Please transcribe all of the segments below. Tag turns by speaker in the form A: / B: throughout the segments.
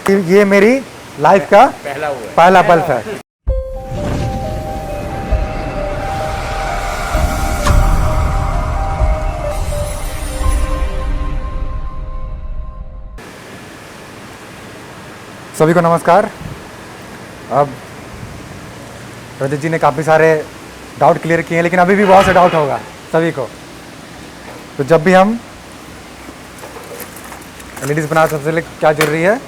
A: ये मेरी लाइफ का पहला बल्ब है। सभी को नमस्कार। अब रजत जी ने काफ़ी सारे डाउट क्लियर किए हैं, लेकिन अभी भी बहुत से डाउट होगा सभी को। तो जब भी हम एलईडीज बनाते सबसे पहले क्या जरूरी है,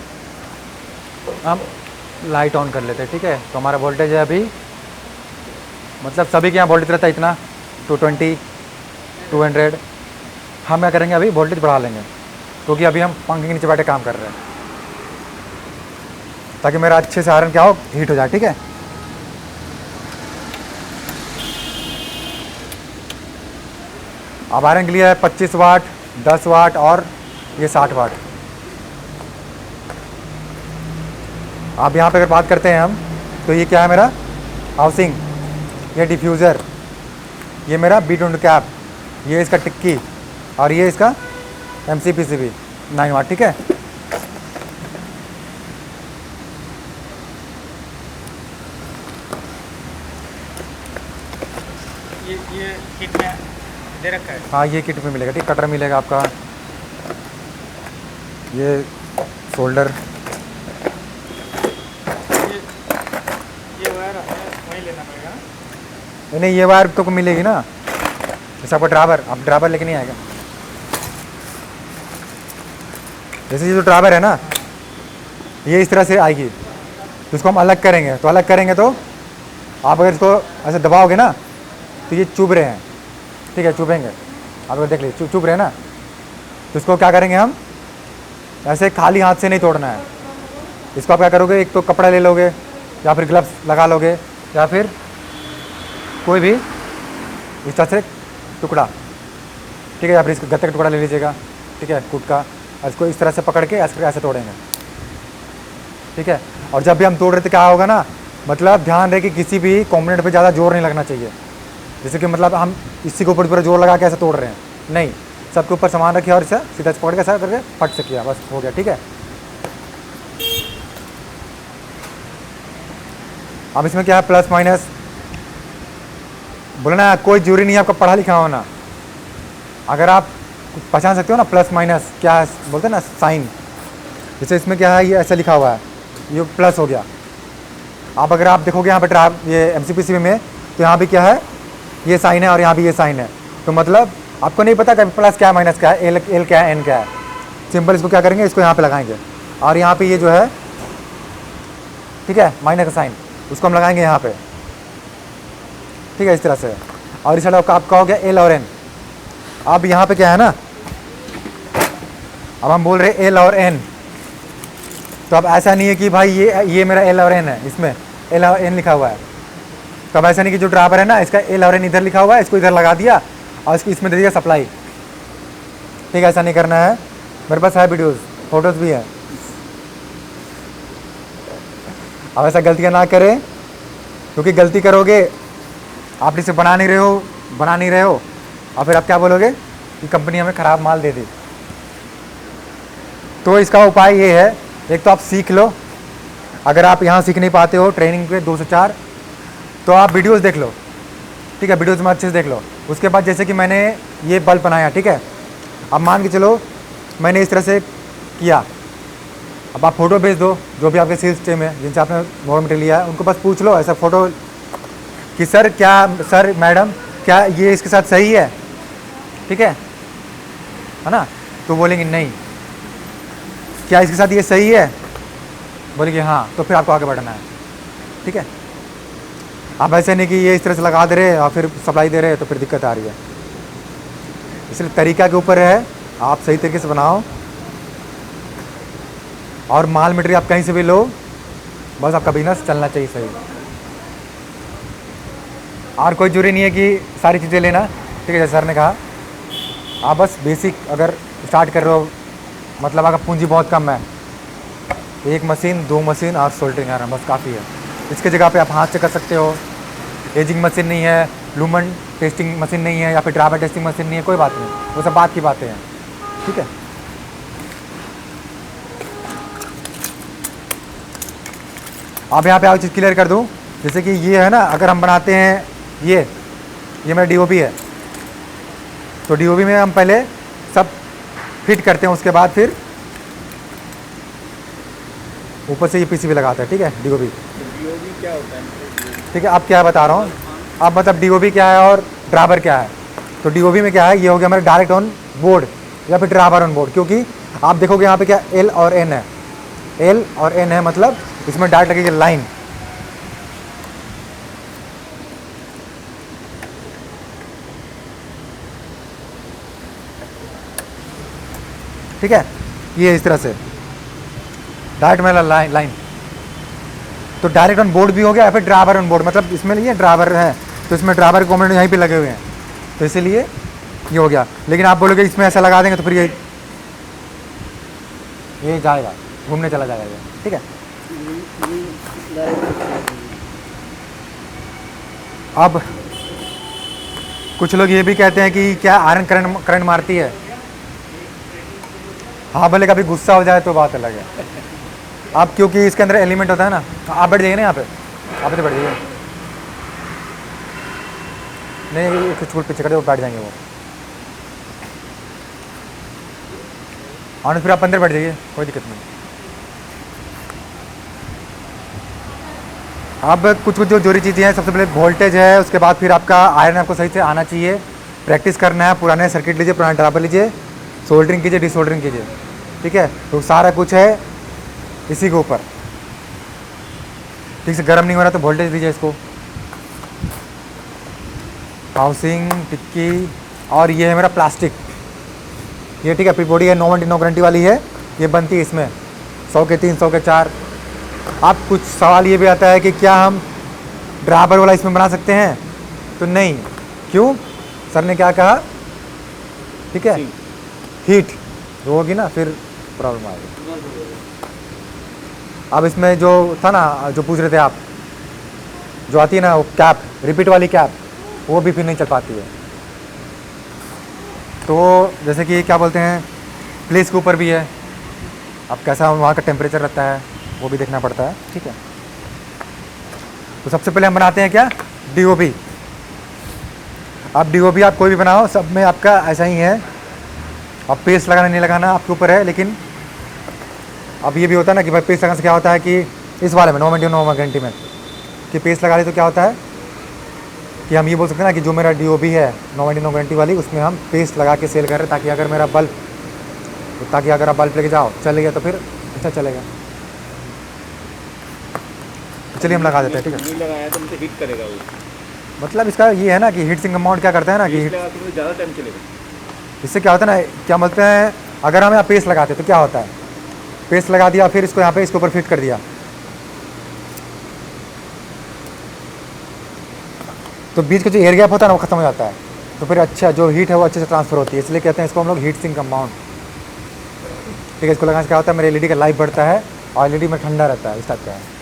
A: हम लाइट ऑन कर लेते हैं। ठीक है, तो हमारा वोल्टेज है अभी, मतलब सभी के यहाँ वोल्टेज रहता है इतना 220 200। हम क्या करेंगे, अभी वोल्टेज बढ़ा लेंगे, क्योंकि अभी हम पंखे के नीचे बैठे काम कर रहे हैं, ताकि मेरा अच्छे से आयरन क्या हो, हीट हो जाए। ठीक है, अब आयरन के लिए है 25 वाट, 10 वाट और ये 60 वाट। अब यहाँ पे अगर बात करते हैं हम, तो ये क्या है मेरा हाउसिंग, ये डिफ्यूज़र, ये मेरा बीट विंडो कैप, ये इसका टिक्की और ये इसका MCPCB 9 वाट। ठीक है,
B: ये किट में दे रखा है।
A: हाँ, ये किट में मिलेगा। ठीक, कटर मिलेगा आपका, ये शोल्डर,
B: ये वायर वहीं लेना पड़ेगा।
A: नहीं ये वायर तो मिलेगी ना, जैसे आपका ड्राइवर, आप ड्राइवर लेके नहीं आएगा। जैसे ये जो ड्राइवर है ना, ये इस तरह से आएगी, तो इसको हम अलग करेंगे। तो अलग करेंगे तो आप अगर इसको ऐसे दबाओगे ना, तो ये चुभ रहे हैं। ठीक है, चुभेंगे, आप अगर देख लीजिए चुभ रहे हैं ना, तो इसको क्या करेंगे हम, ऐसे खाली हाथ से नहीं तोड़ना है। इसको आप क्या करोगे, एक तो कपड़ा ले लोगे या फिर ग्लव्स लगा लोगे, या फिर कोई भी इस तरह से टुकड़ा, ठीक है, या फिर इसका गत्ते का टुकड़ा ले लीजिएगा। ठीक है, कूट का, इसको इस तरह से पकड़ के ऐसे तोड़ेंगे। ठीक है, और जब भी हम तोड़ रहे थे क्या होगा ना, मतलब ध्यान रहे कि किसी भी कॉम्पोनेंट पे ज़्यादा जोर नहीं लगना चाहिए। जैसे कि मतलब हम इसी के ऊपर पूरा जोर लगा के ऐसे तोड़ रहे हैं, नहीं, सबके ऊपर सामान रखिए और इसे सीधा पकड़ के ऐसा करके फट से किया, बस हो गया। ठीक है, अब इसमें क्या है, प्लस माइनस बोलना, कोई जरूरी नहीं है आपका पढ़ा लिखा होना। अगर आप पहचान सकते हो ना प्लस माइनस क्या बोलते हैं ना, साइन, जैसे इसमें क्या है, ये ऐसा लिखा हुआ है, ये प्लस हो गया। आप अगर आप देखोगे यहाँ पे ये MCPCB में, तो यहाँ भी क्या है, ये साइन है और यहाँ भी ये साइन है। तो मतलब आपको नहीं पता कि प्लस क्या है, माइनस क्या है, एल क्या है, एन क्या है। सिंपल इसको क्या करेंगे, इसको यहाँ पे लगाएंगे, और यहाँ पे ये जो है, ठीक है, माइनस का साइन, उसको हम लगाएंगे यहाँ पे। ठीक है, इस तरह से। और इस साइड आपका हो गया एल और एन। अब यहाँ पे क्या है ना, अब हम बोल रहे एल और एन, तो अब ऐसा नहीं है कि भाई ये मेरा एल और एन है, इसमें एल और एन लिखा हुआ है। तो अब ऐसा नहीं कि जो ड्राइवर है ना, इसका एल और एन इधर लिखा हुआ है, इसको इधर लगा दिया और इसमें दे दिया सप्लाई। ठीक है, ऐसा नहीं करना है। मेरे पास है वीडियोस, फोटोज भी है। अब ऐसा गलतियाँ ना करें, क्योंकि गलती करोगे, आप इसे बना नहीं रहे हो और फिर आप क्या बोलोगे कि कंपनी हमें ख़राब माल दे दी। तो इसका उपाय ये है, एक तो आप सीख लो। अगर आप यहाँ सीख नहीं पाते हो ट्रेनिंग पे 2 से 4, तो आप वीडियोस देख लो। ठीक है, वीडियोस में अच्छे से देख लो। उसके बाद जैसे कि मैंने ये बल्ब बनाया, ठीक है, अब मान के चलो मैंने इस तरह से किया, अब आप फ़ोटो भेज दो जो भी आपके सेल्स टीम है, जिनसे आपने रॉ मटेरियल लिया है, उनको बस पूछ लो ऐसा फ़ोटो कि सर मैडम क्या ये इसके साथ सही है। ठीक है ना, तो बोलेंगे नहीं, क्या इसके साथ ये सही है, बोलेंगे हाँ, तो फिर आपको आगे बढ़ना है। ठीक है, आप ऐसे नहीं कि ये इस तरह से लगा दे रहे और फिर सप्लाई दे रहे, तो फिर दिक्कत आ रही है। इसलिए तरीका के ऊपर है, आप सही तरीके से बनाओ, और माल मटेरियल आप कहीं से भी लो, बस आपका बिजनेस चलना चाहिए सही। और कोई जरूरी नहीं है कि सारी चीज़ें लेना। ठीक है, जैसे सर ने कहा, आप बस बेसिक अगर स्टार्ट कर रहे हो, मतलब अगर पूंजी बहुत कम है, 1 मशीन 2 मशीन और सोल्डरिंग आयरन बस काफ़ी है। इसके जगह पे आप हाथ से कर सकते हो। एजिंग मशीन नहीं है, लूमन टेस्टिंग मशीन नहीं है, या फिर ड्राइवर टेस्टिंग मशीन नहीं है, कोई बात नहीं, वो सब बात की बातें हैं। ठीक है, अब यहाँ पे एक चीज़ क्लियर कर दूँ, जैसे कि ये है ना, अगर हम बनाते हैं ये मेरा डीओपी है, तो डीओपी में हम पहले सब फिट करते हैं, उसके बाद फिर ऊपर से ये पीसीबी लगाते हैं। ठीक है, डीओपी
B: डीओबी क्या होता है?
A: ठीक है, अब क्या बता रहा हूँ, अब मतलब डीओपी क्या है और ड्राइवर क्या है। तो डीओपी में क्या है, ये हो गया हमारा डायरेक्ट ऑन बोर्ड या फिर ड्राइवर ऑन बोर्ड, क्योंकि आप देखोगे यहाँ पे क्या एल और एन है, एल और एन है, मतलब इसमें डायरेक्ट लगेगी लाइन। ठीक है, ये इस तरह से डायरेक्ट मेरा लाइन। तो डायरेक्ट ऑन बोर्ड भी हो गया या फिर ड्राइवर ऑन बोर्ड, मतलब इसमें ये ड्राइवर है तो इसमें ड्राइवर कॉम्पोनेंट यहीं पे लगे हुए हैं, तो इसीलिए ये हो गया। लेकिन आप बोलोगे इसमें ऐसा लगा देंगे तो फिर ये जाएगा, घूमने चला जाएगा ये। ठीक है, अब कुछ लोग ये भी कहते हैं कि क्या आयरन करंट मारती है। हाँ, भले कभी गुस्सा हो जाए तो बात अलग है। अब क्योंकि इसके अंदर एलिमेंट होता है ना, आप बैठ जाइए ना यहाँ पे, आप तो बैठ जाइए, नहीं कुछ पीछे कर दो, बैठ जाएंगे वो, और फिर आप अंदर बैठ जाइए, कोई दिक्कत नहीं। अब कुछ जो जरूरी चीज़ें हैं, सबसे पहले वोल्टेज है, उसके बाद फिर आपका आयरन आपको सही से आना चाहिए, प्रैक्टिस करना है, पुराने सर्किट लीजिए, पुराने ड्राइवर लीजिए, सोल्डरिंग कीजिए, डिसोल्डरिंग कीजिए। ठीक है, तो सारा कुछ है इसी के ऊपर। ठीक से गर्म नहीं हो रहा तो वोल्टेज दीजिए इसको, हाउसिंग, टिक्की, और ये है मेरा प्लास्टिक, ये ठीक है, प्री बॉडी है, नो वारंटी नो गारंटी वाली है, ये बनती है इसमें 100 के 3, 100 के 4। अब कुछ सवाल ये भी आता है कि क्या हम ड्राइवर वाला इसमें बना सकते हैं, तो नहीं। क्यों? सर ने क्या कहा? ठीक है, हीट जो होगी ना फिर प्रॉब्लम आएगी। अब इसमें जो था ना, जो पूछ रहे थे आप, जो आती है ना वो कैप, रिपीट वाली कैप, वो भी फिर नहीं चल पाती है। तो जैसे कि क्या बोलते हैं, प्लेस के ऊपर भी है, अब कैसा वहाँ का टेम्परेचर रहता है वो भी देखना पड़ता है। ठीक है, तो सबसे पहले हम बनाते हैं क्या, डीओपी। अब डीओपी आप कोई भी बनाओ, सब में आपका ऐसा ही है, अब पेस्ट लगाना नहीं लगाना आपके ऊपर है। लेकिन अब ये भी होता है ना कि भाई पेस्ट लगाने से क्या होता है कि इस वाले में नो गारंटी में कि पेस्ट लगा ले तो क्या होता है कि हम ये बोल सकते हैं ना कि जो मेरा डीओपी है नो गारंटी वाली, उसमें हम पेस्ट लगा के सेल कर रहे हैं, ताकि अगर मेरा बल्ब, ताकि अगर आप बल्ब लेके जाओ चल गया तो फिर अच्छा चलेगा। चलिए हम लगा देते हैं। ठीक है,
B: नहीं लगाया तो मुझे हीट करेगा वो,
A: मतलब इसका ये है ना कि हीट सिंक अमाउंट क्या करता है ना कि
B: ज़्यादा टाइम चलेगा।
A: इससे क्या होता है ना, क्या बोलते हैं, अगर हम यहाँ पेस्ट लगाते हैं तो क्या होता है, पेस्ट लगा दिया, फिर इसको यहाँ पे इसके ऊपर फिट कर दिया, तो बीच का जो एयर गैप होता है ना वो खत्म हो जाता है, तो फिर अच्छा जो हीट है वो अच्छे से ट्रांसफर होती है, इसलिए कहते हैं इसको हम लोग हीट सिंक कंपाउंड। ठीक है, इसको लगाने से क्या होता है, मेरे एलईडी का लाइफ बढ़ता है और एलईडी में ठंडा रहता है, इस टाइप का है।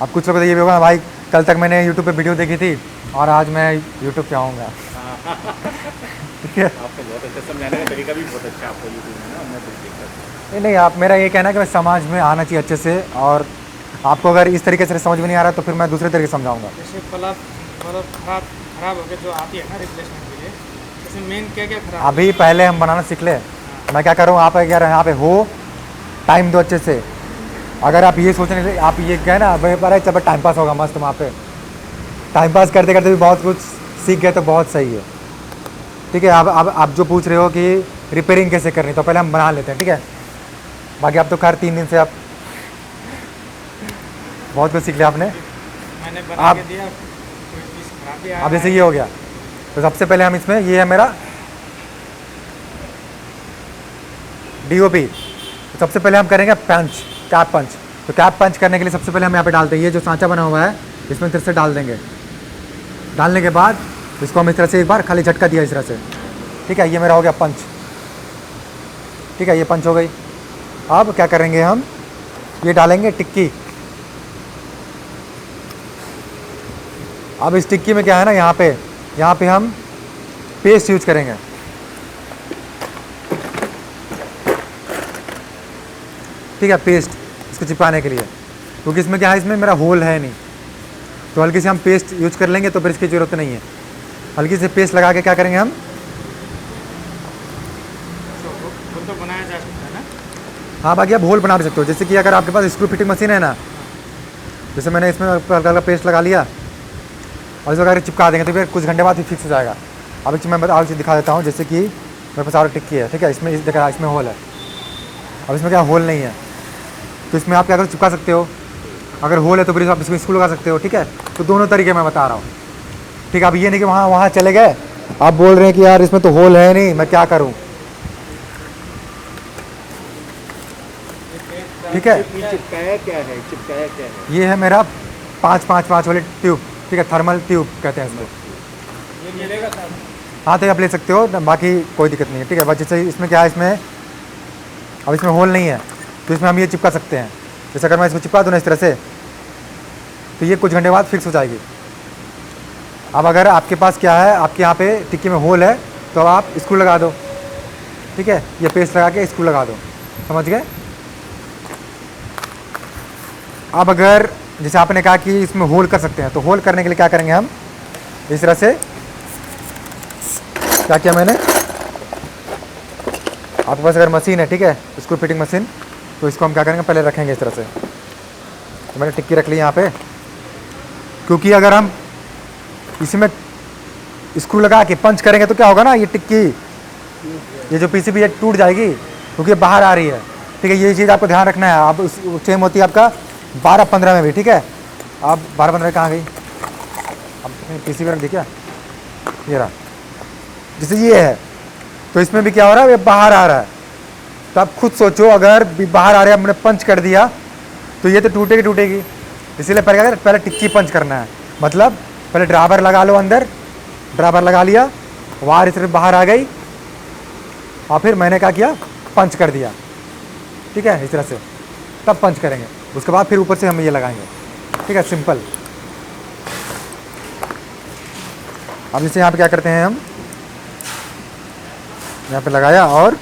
A: अब कुछ लोग तो ये भी होगा भाई, कल तक मैंने यूट्यूब पे वीडियो देखी थी और आज मैं यूट्यूब पे आऊँगा। ठीक है,
B: आपको बहुत अच्छा समझाने का तरीका भी बहुत अच्छा आपको यूट्यूब में ना, मैं देखता।
A: नहीं, आप मेरा ये कहना है कि मैं समाज में आना चाहिए अच्छे से, और आपको अगर इस तरीके से समझ में नहीं आ रहा तो फिर मैं दूसरे तरीके से समझाऊंगा।
B: जैसे बल्ब मतलब खराब हो गया जो आती है ना रिप्लेसमेंट के लिए, जैसे मेन क्या क्या खराब?
A: अभी पहले हम बनाना सीख ले। मैं क्या कर रहा हूँ, आप अगर यहाँ पे हो, टाइम दो अच्छे से। अगर आप ये सोचने लगे, आप ये कहे ना भाई पर चलो टाइम पास होगा मस्त, वहाँ पे टाइम पास करते करते भी बहुत कुछ सीख गए तो बहुत सही है। ठीक है, अब आप जो पूछ रहे हो कि रिपेयरिंग कैसे करनी, तो पहले हम बना लेते हैं। ठीक है, बाकी आप तो खैर 3 दिन से आप बहुत कुछ सीख लिया आपने।
B: मैंने बना के दिया, कोई चीज़ खराब भी
A: अब जैसे ये हो गया, तो सबसे पहले हम इसमें, ये है मेरा डीओपी, तो सबसे पहले हम करेंगे पंच, कैप पंच। तो कैप पंच करने के लिए सबसे पहले हम यहाँ पे डालते हैं, ये जो सांचा बना हुआ है इसमें फिर से डाल देंगे। डालने के बाद इसको हम इस तरह से एक बार खाली झटका दिया इस तरह से। ठीक है, ये मेरा हो गया पंच। ठीक है, ये पंच हो गई। अब क्या करेंगे हम, ये डालेंगे टिक्की। अब इस टिक्की में क्या है ना, यहाँ पे हम पेस्ट यूज करेंगे। ठीक है, पेस्ट इसको चिपकाने के लिए, क्योंकि इसमें क्या है, इसमें मेरा होल है नहीं। तो हल्की से हम पेस्ट यूज कर लेंगे तो फिर इसकी ज़रूरत नहीं है। हल्की से पेस्ट लगा के क्या करेंगे हम,
B: वो तो बनाया जा सकता है ना।
A: हाँ बाकी आप होल बना भी सकते हो। जैसे कि अगर आपके पास स्क्रू फिटिंग मशीन है ना, जैसे मैंने इसमें हल्का हल्का पेस्ट लगा लिया और इसको अगर चिपका देंगे तो फिर कुछ घंटे बाद ही फिक्स हो जाएगा। अब एक चीज़ मैं और चीज़ दिखा देता हूँ। जैसे कि मेरे पास और टिक्की है, ठीक है, इसमें देखा इसमें होल है। अब इसमें क्या होल नहीं है, तो इसमें आप क्या करो, चिपका सकते हो। अगर होल है तो फिर आप इसमें स्क्रू लगा सकते हो, ठीक है। तो दोनों तरीके मैं बता रहा हूँ, ठीक है। अब ये नहीं कि वहाँ चले गए, आप बोल रहे हैं कि यार इसमें तो होल है नहीं, मैं क्या करूँ, ठीक है।
C: चिपकाया क्या है, चिपकाया क्या है?
A: ये है मेरा 5-5-5 वाले ट्यूब, ठीक है, थर्मल ट्यूब कहते हैं इसको।
B: ये मिलेगा सर?
A: हाँ तो आप ले सकते हो, बाकी कोई दिक्कत नहीं है, ठीक है। बस जैसे इसमें क्या है, इसमें अब इसमें होल नहीं है तो इसमें हम ये चिपका सकते हैं। जैसे अगर मैं इसको चिपका दूँ ना इस तरह से, तो ये कुछ घंटे बाद फिक्स हो जाएगी। अब अगर आपके पास क्या है, आपके यहाँ पे टिक्की में होल है तो आप स्क्रू लगा दो, ठीक है, ये पेस्ट लगा के स्क्रू लगा दो, समझ गए। अब अगर जैसे आपने कहा कि इसमें होल कर सकते हैं, तो होल करने के लिए क्या करेंगे हम, इस तरह से क्या किया मैंने, आपके पास अगर मशीन है, ठीक है, स्क्रू फिटिंग मशीन, तो इसको हम क्या करेंगे, पहले रखेंगे इस तरह से। तो मैंने टिक्की रख ली यहाँ पे, क्योंकि अगर हम इसमें स्क्रू लगा के पंच करेंगे तो क्या होगा ना, ये टिक्की, ये जो पीसीबी है टूट जाएगी, क्योंकि बाहर आ रही है, ठीक है। ये चीज़ आपको ध्यान रखना है। अब सेम होती है आपका 12-15 में भी, ठीक है। अब 12-15 कहाँ गई, अब पीसीबी रख दी क्या, ये रहा। जैसे ये है तो इसमें भी क्या हो रहा है, ये बाहर आ रहा है। तो आप खुद सोचो, अगर भी बाहर आ रहा है, हमने पंच कर दिया तो ये तो टूटेगी टूटेगी। इसीलिए पहले टिक्की पंच करना है, मतलब पहले ड्राइवर लगा लो अंदर, ड्राइवर लगा लिया, वायर इस तरह बाहर आ गई और फिर मैंने क्या किया, पंच कर दिया, ठीक है, इस तरह से। तब पंच करेंगे, उसके बाद फिर ऊपर से हम ये लगाएंगे, ठीक है, सिंपल। अब जैसे यहाँ पे क्या करते हैं हम, यहाँ पे लगाया और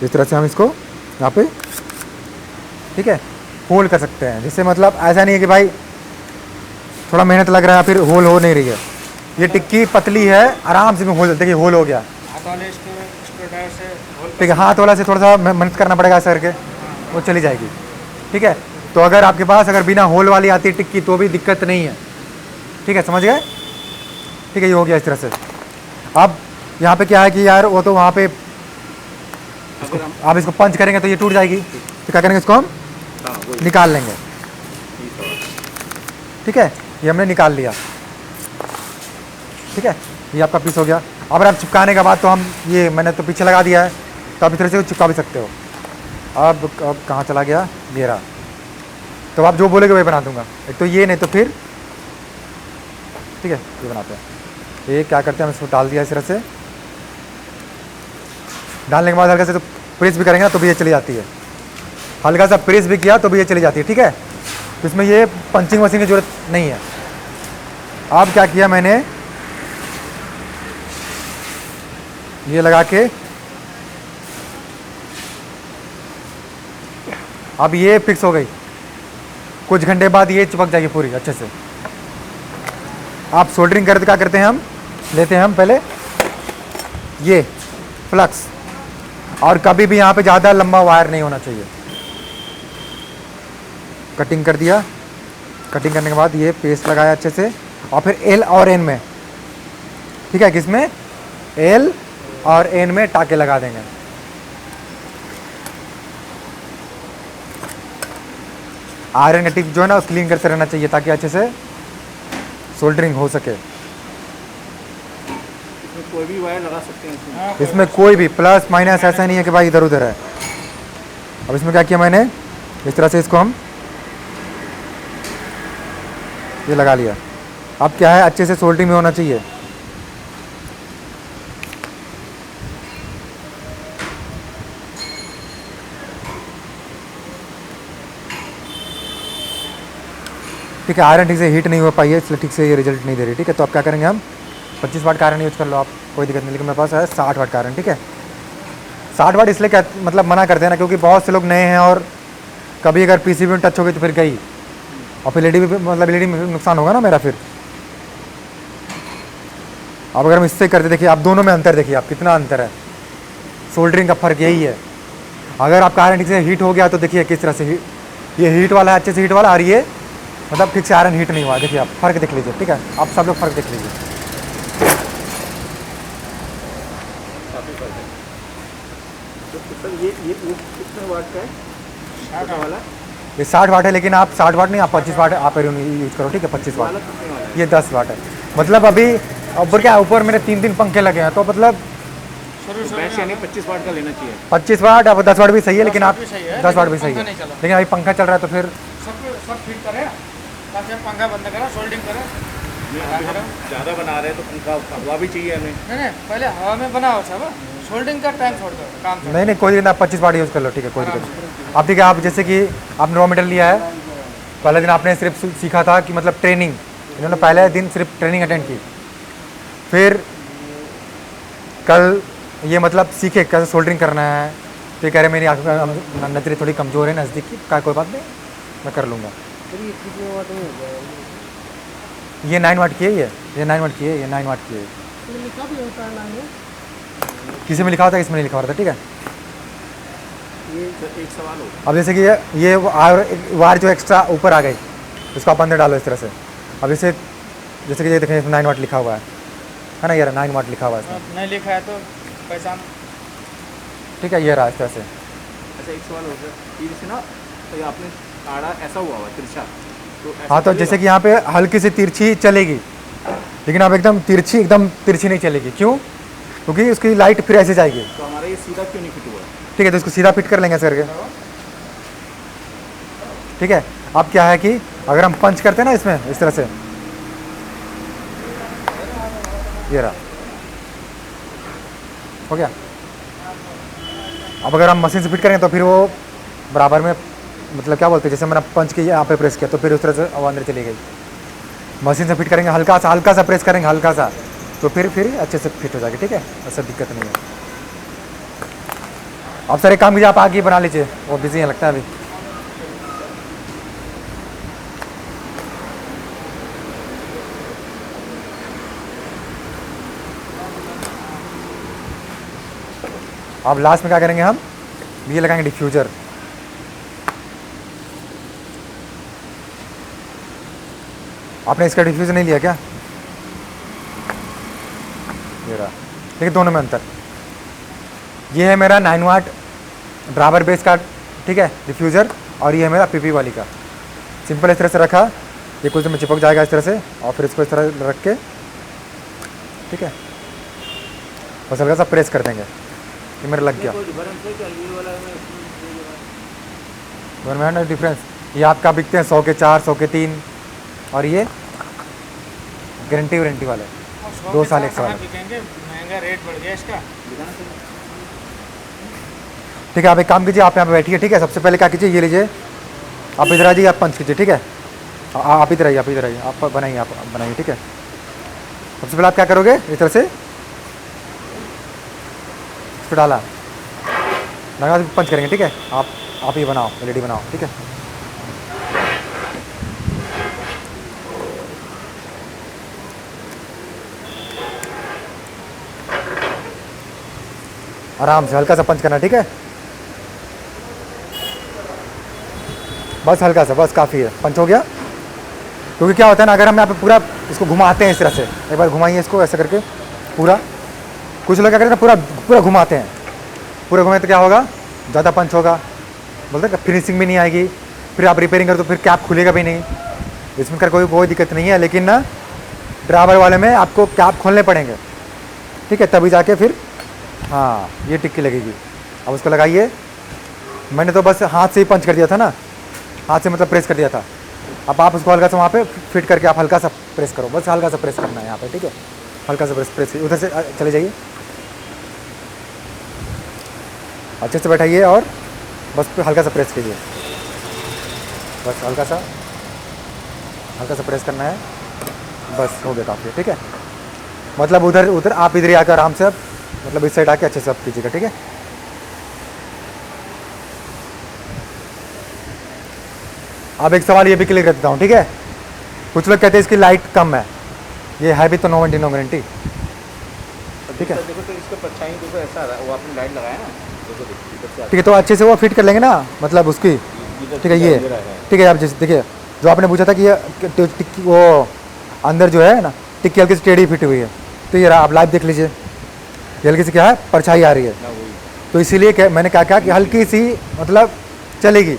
A: इस तरह से हम इसको यहाँ पे, ठीक है, होल कर सकते हैं। जिससे मतलब ऐसा नहीं है कि भाई थोड़ा मेहनत लग रहा है फिर होल हो नहीं रही है। ये टिक्की पतली है, आराम से होल, देखिए होल हो गया,
B: हाथ वाले स्क्रू ड्राइवर से होल
A: ठीक है। हाथ वाला से थोड़ा सा मेहनत करना पड़ेगा ऐसा करके, वो चली जाएगी, ठीक है। तो अगर आपके पास अगर बिना होल वाली आती है टिक्की तो भी दिक्कत नहीं है, ठीक है, समझ गए, ठीक है। ये हो गया इस तरह से। अब यहाँ पे क्या है कि यार वो तो वहाँ पे आप इसको पंच करेंगे तो ये टूट जाएगी, तो क्या करेंगे, इसको हम निकाल लेंगे, ठीक है। ये हमने निकाल लिया, ठीक है, ये आपका पीस हो गया। अब आप चिपकाने के बाद तो हम ये मैंने तो पीछे लगा दिया है, तो आप इस तरह से चिपका भी सकते हो। अब कहाँ चला गया, ये रहा। तो आप जो बोलेगे वही बना दूंगा, एक तो ये, नहीं तो फिर, ठीक है, ये बनाते हैं। ये क्या करते हैं, हम इसको डाल दिया इस तरह से, डालने के बाद हल्का से तो प्रेस भी करेंगे ना तो भी ये चली जाती है, हल्का सा प्रेस भी किया तो भी ये चली जाती है, ठीक है। तो इसमें ये पंचिंग मशीन की ज़रूरत नहीं है। अब क्या किया मैंने, ये लगा के अब ये फिक्स हो गई, कुछ घंटे बाद ये चिपक जाएगी पूरी अच्छे से। आप सोल्डरिंग करते क्या करते हैं, हम लेते हैं हम पहले ये फ्लक्स, और कभी भी यहाँ पे ज़्यादा लंबा वायर नहीं होना चाहिए। कटिंग कर दिया, कटिंग करने के बाद ये पेस्ट लगाया अच्छे से, और फिर एल और एन में, ठीक है, किसमें, एल और एन में टाके लगा देंगे। आयरन का टिप जो है ना क्लीन करते रहना चाहिए ताकि अच्छे से सोल्डरिंग हो सके।
C: इसमें कोई भी वायर लगा सकते हैं इसमें।
A: इसमें कोई भी प्लस माइनस ऐसा नहीं है कि भाई इधर उधर है। अब इसमें क्या किया मैंने, इस तरह से इसको हम ये लगा लिया। अब क्या है, अच्छे से सोल्डरिंग में होना चाहिए। ठीक है, आयरन ठीक से हीट नहीं हो पाई है इसलिए ठीक से ये रिजल्ट नहीं दे रही, ठीक है। तो अब क्या करेंगे हम, 25 वाट का आयरन यूज कर लो आप, कोई दिक्कत नहीं, लेकिन मेरे पास है 60 वाट का आयरन, ठीक है। 60 वाट इसलिए क्या मतलब मना करते हैं ना, क्योंकि बहुत से लोग नए हैं और कभी अगर पीसीबी में टच हो गई तो फिर गई, और फिर एलईडी भी, मतलब एलईडी में नुकसान होगा ना मेरा फिर। अब अगर हम इससे करते, देखिए आप दोनों में अंतर देखिए, आप कितना अंतर है, सोल्डरिंग का फ़र्क यही है। अगर आपका आयरन ठीक से हीट हो गया तो देखिए किस तरह से ये हीट वाला है, अच्छे से हीट वाला, और ये मतलब ठीक से आयरन हीट नहीं हुआ, देखिए आप फ़र्क देख लीजिए, ठीक है, आप सब लोग फ़र्क देख लीजिए।
C: काफ़ी फर्क है। तो सर ये कितने वाट का है? 60 वाला?
A: ये 60 वाट है, लेकिन आप 60 वाट नहीं, आप 25 वाट आप यूज़ करो, ठीक है, 25 वाट।
C: वाला कितने वाला है?
A: ये 10 वाट है। मतलब अभी ऊपर क्या, ऊपर मेरे 3 पंखे लगे हैं, तो मतलब
C: तो बेस्ट यानी 25 वाट का लेना चाहिए।
A: 25 वाट, अब 10 वाट भी सही है, लेकिन आप
B: भी सही है,
A: 10 वाट भी
B: लेकिन
A: सही
B: पंखा
A: है,
B: नहीं चला।
A: लेकिन अभी पंखा चल रहा है तो फिर
B: सब फिट करे, ताकि आप पंखा बंद करें, सोल्डिंग करें।
C: नहीं, अभी हम ज़्यादा बना रहे हैं तो पंखा हवा भी चाहिए हमें।
B: नहीं, पहले हवा में बनाओ सब, सोल्डिंग का टाइम छोड़ दो, काम छोड़ दो।
A: नहीं कोई दिक्कत, आप 25 वाट यूज़ कर लो, ठीक है, कोई दिक्कत नहीं। अब ठीक है, आप जैसे कि आपने रॉ मटेरियल लिया है, पहले दिन आपने सिर्फ सीखा था कि मतलब ट्रेनिंग, इन्होंने पहले दिन सिर्फ ट्रेनिंग अटेंड की, फिर कल ये मतलब सीखे कैसे सोल्डरिंग करना है। तो ये कह रहे मेरी आँखों का नजरें थोड़ी कमज़ोर है नज़दीक की, का कोई बात नहीं, मैं कर लूँगा। ये 9 वाट की है, ये 9 वाट की है, ये 9 वाट की है। किसी में लिखा होता है, इसमें नहीं लिखा होता, ठीक है।
C: ये सर एक सवाल हो,
A: अब जैसे कि ये वायर जो एक्स्ट्रा ऊपर आ गई, इसको आप अंदर डालो इस तरह से। अब जैसे कि ये देखें, इसमें 9 वाट लिखा हुआ है ना, ये 9 वाट लिखा हुआ है इसमें,
B: नहीं लिखा है तो पहचान।
A: ठीक है, ये रहा इस तरह से।
C: अच्छा एक सवाल हो सर, ये जैसे ना तो ये आपने आड़ा ऐसा हुआ हुआ तिरछा, तो ऐसा
A: हाँ, तो
C: चलेगा?
A: जैसे कि यहाँ पे हल्की सी तिरछी चलेगी, लेकिन अब एकदम तिरछी नहीं चलेगी, क्यों? क्योंकि उसकी लाइट फिर ऐसे जाएगी,
C: तो हमारा ये सीधा क्यों नहीं फिट हुआ?
A: ठीक है, तो इसको सीधा फिट कर लेंगे ऐसे करके, ठीक है। अब क्या है कि अगर हम पंच करते हैं ना इसमें इस तरह से, ये रहा, हो गया। अब अगर हम मशीन से फिट करेंगे तो फिर वो बराबर में, मतलब क्या बोलते हैं, जैसे मैंने पंच की यहाँ पे प्रेस किया तो फिर उस तरह से वो अंदर चली गई। मशीन से फिट करेंगे, हल्का सा प्रेस करेंगे, हल्का सा, तो फिर अच्छे से फिट हो जाएगी, ठीक है, ऐसा दिक्कत नहीं है। अब सर एक काम कीजिए, आप आगे बना लीजिए, वो बिजी है लगता है अभी। अब लास्ट में क्या करेंगे हम, ये लगाएंगे डिफ्यूज़र। आपने इसका डिफ्यूज़र नहीं लिया क्या? ये रहा, देखिए दोनों में अंतर। ये है मेरा 9 वाट ड्राइवर बेस का, ठीक है, डिफ्यूज़र, और ये है मेरा पीपी वाली का। सिंपल इस तरह से रखा, ये कुछ में चिपक जाएगा इस तरह से, और फिर इसको इस तरह रख के, ठीक है, बस हल्का सा प्रेस कर देंगे, ये मेरा लग गया। गवर्नमेंट डिफरेंस, ये आपका बिकते हैं 100 के 4, 100 के 3, और ये गारंटी वारंटी वाले 2 साल 1 साल।
B: बिकेंगे, महंगा रेट बढ़ गया इसका।
A: ठीक है, आप एक काम कीजिए, आप यहाँ पे बैठिए, ठीक है। सबसे पहले क्या कीजिए, ये लीजिए, आप इधर आ जाइए, आप पंच कीजिए, ठीक है। आप इधर आइए, आप बनाइए, ठीक है। सबसे पहले आप क्या करोगे, इस तरह से इसको डाला लगा, पंच करेंगे, ठीक है। आप ये बनाओ, एलईडी बनाओ, ठीक है। आराम से हल्का सा पंच करना, ठीक है, बस हल्का सा, बस काफ़ी है, पंच हो गया। क्योंकि क्या होता है ना, अगर हम यहाँ पे पूरा इसको घुमाते हैं इस तरह से, एक बार घुमाइए इसको ऐसे करके पूरा, कुछ लोग क्या करते हैं पूरा पूरा घुमाते हैं, पूरा घुमाए तो क्या होगा, ज़्यादा पंच होगा, बोलते हैं फिनिशिंग भी नहीं आएगी, फिर आप रिपेयरिंग करो तो फिर कैप खुलेगा भी नहीं। इसमें कर कोई दिक्कत नहीं है, लेकिन ना ड्राइवर वाले में आपको कैप खोलने पड़ेंगे, ठीक है, तभी जाके फिर हाँ ये टिक्की लगेगी। अब उसको लगाइए, मैंने तो बस हाथ से ही पंच कर दिया था ना, हाथ से मतलब प्रेस कर दिया था। अब आप उसको हल्का सा वहाँ पे फिट करके आप हल्का सा प्रेस करो, बस हल्का सा प्रेस करना है यहाँ पे, ठीक है, हल्का सा प्रेस उधर से चले जाइए, अच्छे से बैठाइए और बस हल्का सा प्रेस कीजिए, बस हल्का सा प्रेस करना है, बस हो गया काफ़ी, ठीक है। मतलब उधर आप इधर ही आकर आराम से, मतलब इस साइड आके अच्छे से आप कीजिएगा, ठीक है। अब एक सवाल ये भी क्लियर कर देता हूँ, ठीक है। कुछ लोग कहते हैं इसकी लाइट कम है, ये है भी तो नो वारंटी नो गारंटी। ठीक है,
C: देखो तो इसका परछाई देखो ऐसा आ रहा है, वो आपने लाइट लगाया ना, देखो इधर से
A: ठीक है, तो अच्छे से वो फिट कर लेंगे ना, मतलब उसकी। ठीक है, ये ठीक है। आप जैसे देखिए, जो आपने पूछा था कि ये टिक्की वो अंदर जो है ना टिक्की हल्की सी टेढ़ी फिट हुई है, तो ये रहा, आप लाइव देख लीजिए, ये हल्की सी क्या है परछाई आ रही है।
C: ना वही
A: तो इसीलिए मैंने कहा कि हल्की सी मतलब चलेगी,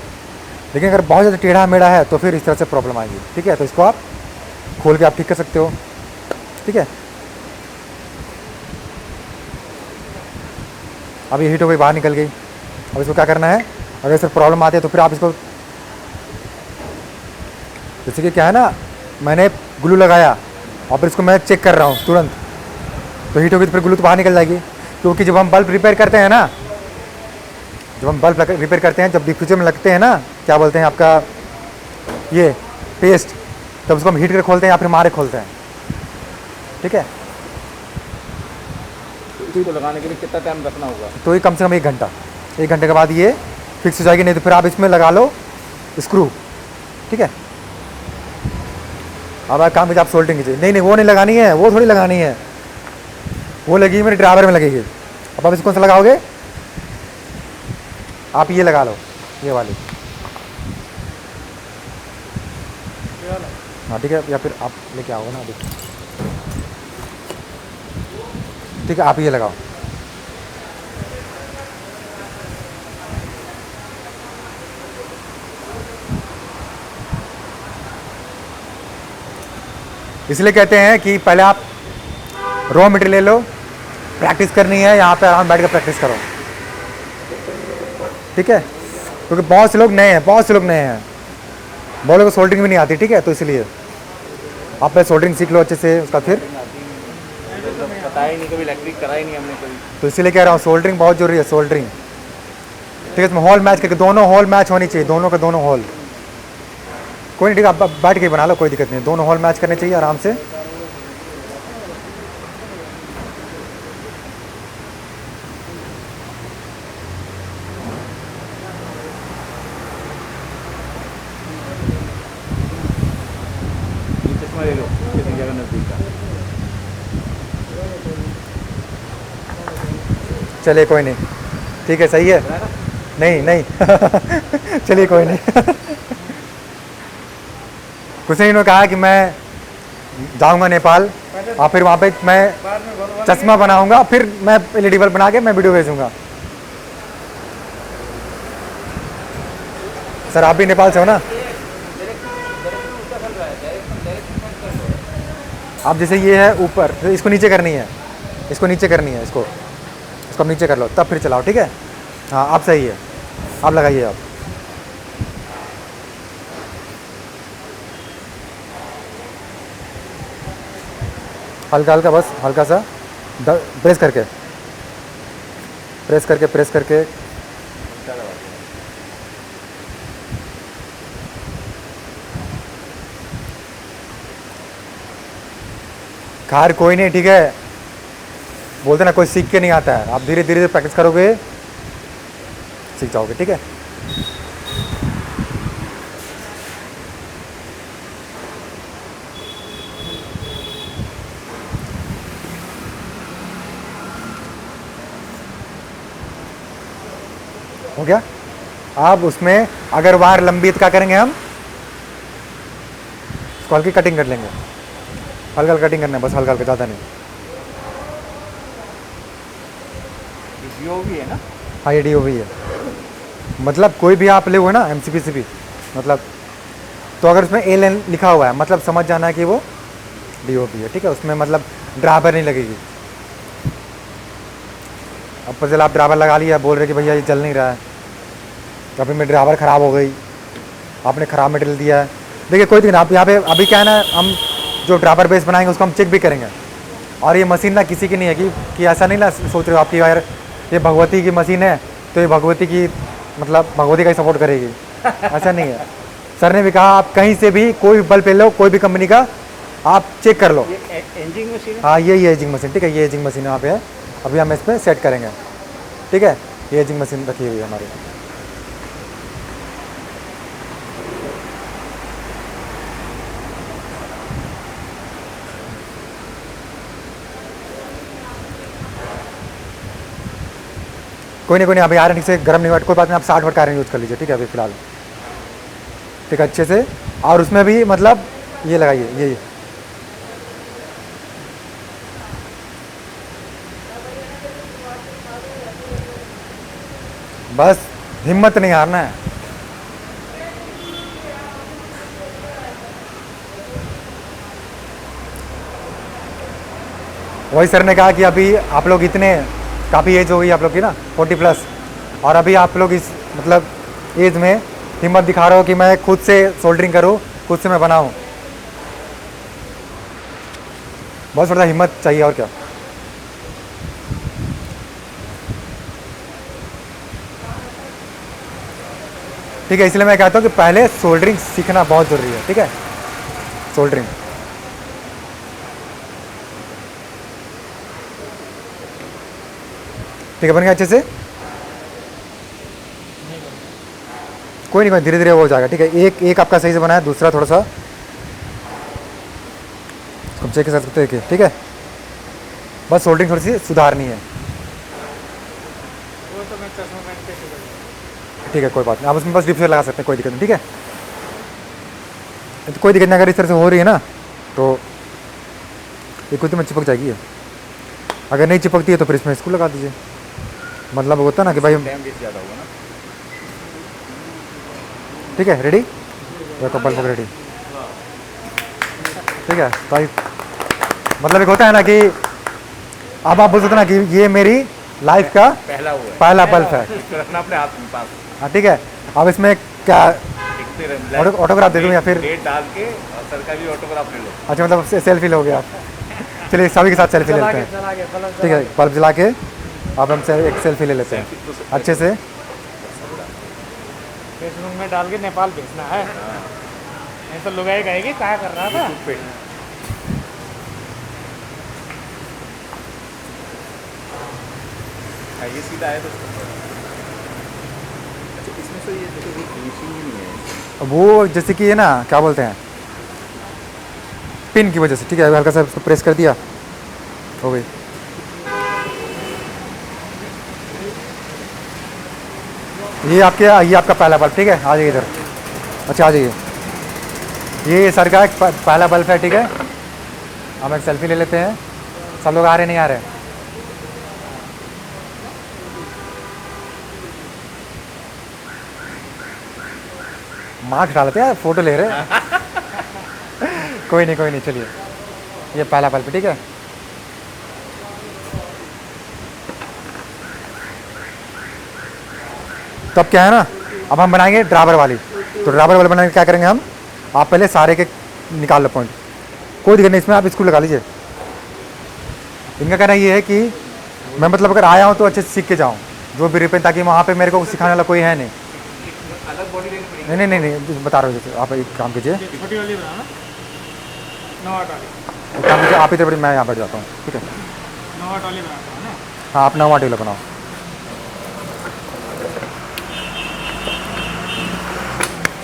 A: लेकिन अगर बहुत ज़्यादा टेढ़ा मेढ़ा है तो फिर इस तरह से प्रॉब्लम आएगी। ठीक है, तो इसको आप खोल के आप ठीक कर सकते हो। ठीक है, अब ये हीट हो गई, बाहर निकल गई। अब इसको क्या करना है, अगर सर प्रॉब्लम आती है तो फिर आप इसको, जैसे कि क्या है ना, मैंने ग्लू लगाया और फिर इसको मैं चेक कर रहा हूँ तुरंत, तो हीट होगी तो फिर ग्लू तो बाहर निकल जाएगी। क्योंकि जब हम बल्ब रिपेयर करते हैं ना, जब हम बल्ब रिपेयर करते हैं, जब डिफ्यूजर में लगते हैं ना, क्या बोलते हैं आपका ये पेस्ट, तब उसको हम हीट कर खोलते हैं या फिर मारे खोलते हैं। ठीक है,
C: तो इसको लगाने के लिए कितना टाइम रखना होगा?
A: तो ये कम से कम 1 घंटा, 1 घंटे के बाद ये फिक्स हो जाएगी। नहीं तो फिर आप इसमें लगा लो स्क्रू। ठीक है, अब आप काम कीजिए, आप सोल्डिंग कीजिए। नहीं नहीं, वो नहीं लगानी है, वो थोड़ी लगानी है, वो लगेगी मेरे ड्राइवर में लगेगी। अब आप इसको कौन सा लगाओगे, आप ये लगा लो, ये वाली। हाँ ठीक है, या फिर आप लेके आओगे ना अभी। ठीक है, आप ये लगाओ। इसलिए कहते हैं कि पहले आप रॉ मटेरियल ले लो, प्रैक्टिस करनी है, यहाँ पे आराम बैठ कर प्रैक्टिस करो। ठीक है, क्योंकि बहुत से लोग नए हैं, बहुत से लोग नए हैं, बहुत लोगों को सोल्डरिंग भी नहीं आती। ठीक है, तो इसलिए आप पहले सोल्डरिंग सीख लो अच्छे से, उसका फिर
C: पता ही नहीं, कभी इलेक्ट्रिक करा ही नहीं हमने कभी।
A: तो इसीलिए कह रहा हूँ सोल्डरिंग बहुत जरूरी है, सोल्डरिंग। ठीक है, इसमें हॉल मैच करके, दोनों हॉल मैच होनी चाहिए, दोनों का दोनों हॉल। कोई नहीं, ठीक है, आप बैठ के बना लो, कोई दिक्कत नहीं, दोनों हॉल मैच करने चाहिए आराम से।
C: ये चश्मा ले लो, कितनी जगह नजदीक का।
A: चलिए कोई नहीं, ठीक है, सही है। नहीं नहीं चलिए कोई नहीं कुछ नहीं, इन्होंने कहा कि मैं जाऊंगा नेपाल और फिर वहाँ पे मैं
B: बाद में बोलो
A: चश्मा बनाऊंगा, फिर मैं एलईडी बल्ब बना के मैं वीडियो भेजूंगा। सर आप भी नेपाल से हो ना? आप जैसे ये है ऊपर, तो इसको नीचे करनी है, इसको नीचे करनी है, इसको इसको नीचे कर लो, तब फिर चलाओ। ठीक है, हाँ आप सही है, आप लगाइए आप। हल्का हल्का, बस हल्का सा प्रेस करके, प्रेस करके, प्रेस करके। खैर कोई नहीं, ठीक है, बोलते ना कोई सीख के नहीं आता है, आप धीरे धीरे प्रैक्टिस करोगे सीख जाओगे। ठीक है, हो गया। अब उसमें अगर वायर लंबी है तो क्या करेंगे हम, इसको हल्की कटिंग कर लेंगे, हल्का हल्का कटिंग करना है, बस हल्का हल्का, ज़्यादा नहीं।
C: जियो भी है ना?
A: हाँ ये DOV है, मतलब कोई भी आप ले ना MCP से भी, मतलब तो अगर उसमें ALN लिखा हुआ है मतलब समझ जाना है कि वो DOV है। ठीक है, उसमें मतलब ड्राइवर नहीं लगेगी। अब पता आप ड्राइवर लगा लिया, बोल रहे कि भैया ये चल नहीं रहा है, कभी मेरी ड्राइवर ख़राब हो गई, आपने ख़राब मटेरियल दिया है। देखिए कोई दिक्कत नहीं, आप यहाँ पे अभी क्या है ना, हम जो ड्राइवर बेस बनाएंगे उसको हम चेक भी करेंगे। और ये मशीन ना किसी की नहीं है कि ऐसा नहीं ना सोच रहे हो आपकी यार ये भगवती की मशीन है तो ये भगवती की मतलब भगवती का ही सपोर्ट करेगी, ऐसा नहीं है। सर ने भी कहा आप कहीं से भी कोई बल्ब ले लो, कोई भी कंपनी का, आप चेक कर लो।
C: ये एजिंग मशीन है?
A: हाँ ये एजिंग मशीन, ठीक है, ये एजिंग मशीन यहाँ पे है, अभी हम इस पर सेट करेंगे। ठीक है, ये एजिंग मशीन रखी हुई है हमारी। कोई नहीं, अभी आयरन ठीक से गर्म नहीं हुआ, कोई बात नहीं, आप 60 वाट का आयरन यूज़ कर लीजिए, ठीक है अभी फिलहाल। ठीक है, अच्छे से। और उसमें भी मतलब ये लगाइए, ये बस हिम्मत नहीं हारना है। वही सर ने कहा कि अभी आप लोग इतने काफ़ी एज हो गई आप लोग की ना 40+, और अभी आप लोग इस मतलब एज में हिम्मत दिखा रहे हो कि मैं खुद से सोल्डरिंग करूं, खुद से मैं बनाऊं। बहुत थोड़ा हिम्मत चाहिए, और क्या। ठीक है, इसलिए मैं कहता हूँ कि पहले सोल्डरिंग सीखना बहुत ज़रूरी है, ठीक है, सोल्डरिंग। ठीक है, बन गया अच्छे से। कोई नहीं, धीरे धीरे वो हो जाएगा, ठीक है। एक आपका सही से बना है, दूसरा थोड़ा सा हम चेक कर सकते हैं, ठीक है। बस सोल्डरिंग थोड़ी सी सुधारनी है।
B: वो तो मैं चश्मा पहन के चल
A: ठीक है, कोई बात नहीं, आप उसमें बस डिप लगा सकते हैं, कोई दिक्कत नहीं, ठीक है। तो कोई दिक्कत नहीं, अगर इस तरह से हो रही है ना तो ये कुछ में चिपक जाएगी ये। अगर नहीं चिपकती है तो फिर इसमें इसको लगा दीजिए। मतलब होता ना कि भाई,
C: टाइम भी ज़्यादा होगा ना।
A: ठीक है, रेडी, तो बल्ब रेडी। ठीक है, तो मतलब एक होता है ना कि अब आप बोल सकते ना कि ये मेरी लाइफ का
C: पहला हुआ है,
A: पहला बल्ब है।
C: इसको रखना अपने हाथ में पास,
A: हाँ, ठीक है। अब इसमें क्या
C: लिखते रहे,
A: ऑटोग्राफ दे दूँ या फिर?
C: डेट डाल के और सर का भी ऑटोग्राफ ले लो।
A: अच्छा, मतलब सेल्फी लोगे आप? चलिए सभी के साथ सेल्फी ले लेते हैं,
B: चला गया बल्ब
A: ठीक है। बल्ब जला के अब हम एक सेल्फी ले लेते हैं अच्छे से।
B: फेसबुक में डाल के नेपाल भेजना है। नहीं तो लुगाई कहेगी क्या कर रहा था।
C: यूट्यूब पे ये सीधा है तो अच्छा, इसमें से ये देखो वो फिनिशिंग ही नहीं है।
A: वो जैसे कि ये ना क्या बोलते हैं, पिन की वजह से, ठीक है। हल्का सा उसको प्रेस कर दिया, हो गई। ये आपका पहला बल्ब, ठीक है। आ जाइए इधर, अच्छा आ जाइए। ये सर का एक पहला बल्ब है, ठीक है। हम एक सेल्फी ले लेते हैं। सब लोग आ रहे नहीं आ रहे? मार्क्स डालते हैं, फोटो ले रहे हैं। कोई नहीं, चलिए। ये पहला बल्ब, ठीक है। तब क्या है ना, अब हम बनाएंगे ड्राइवर वाली। तो ड्राइवर वाली बनाने के क्या करेंगे हम, आप पहले सारे के निकाल लो पॉइंट, कोई दिक्कत नहीं, इसमें आप इसको लगा लीजिए। इनका कहना ये है कि मैं मतलब अगर आया हूँ तो अच्छे से सीख के जाऊँ जो भी रिपेयर, ताकि वहाँ पे मेरे को सिखाने वाला कोई है नहीं।
C: अलग बॉडी लेनी पड़ेगी।
A: नहीं, बता रहा हूँ। जैसे आप एक काम कीजिए,
B: छोटी वाली बनाना, 9 वाट वाली।
A: एक काम कीजिए, आप इधर, मैं यहाँ बैठ जाता हूँ, ठीक है।
B: 9 वाट वाली बनाता हूँ ना।
A: हाँ, आप 9 वाट वाला बनाओ।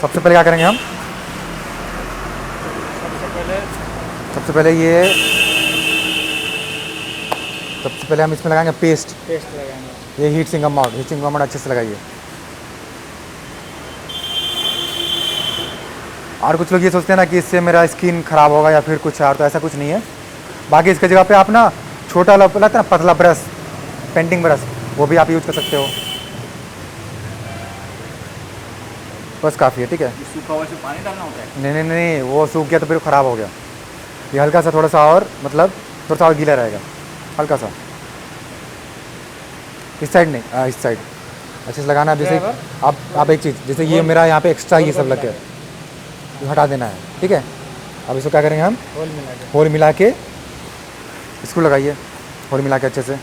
A: सबसे पहले क्या करेंगे हम, सबसे पहले हम इसमें लगाएंगे पेस्ट
B: लगाएंगे।
A: ये हीट सिंगम माउंट अच्छे से लगाइए। और कुछ लोग ये सोचते हैं ना कि इससे मेरा स्किन खराब होगा या फिर कुछ और, तो ऐसा कुछ नहीं है। बाकी इसके जगह पे आप ना छोटा लगता है ना पतला ब्रश, पेंटिंग ब्रश, वो भी आप यूज़ कर सकते हो, बस काफ़ी है, ठीक है।
C: सूखा हुआ से पानी डालना होता है?
A: नहीं, वो सूख गया तो फिर ख़राब हो गया। ये हल्का सा थोड़ा सा और मतलब थोड़ा सा और गीला रहेगा, हल्का सा। इस साइड नहीं, इस साइड अच्छे से लगाना है। जैसे आप एक चीज़, जैसे ये मेरा यहाँ पे एक्स्ट्रा ये सब लग गया, ये हटा देना है, ठीक है। अब इसको क्या करेंगे हम, होल मिला के इसको लगाइए, होल मिला के अच्छे से।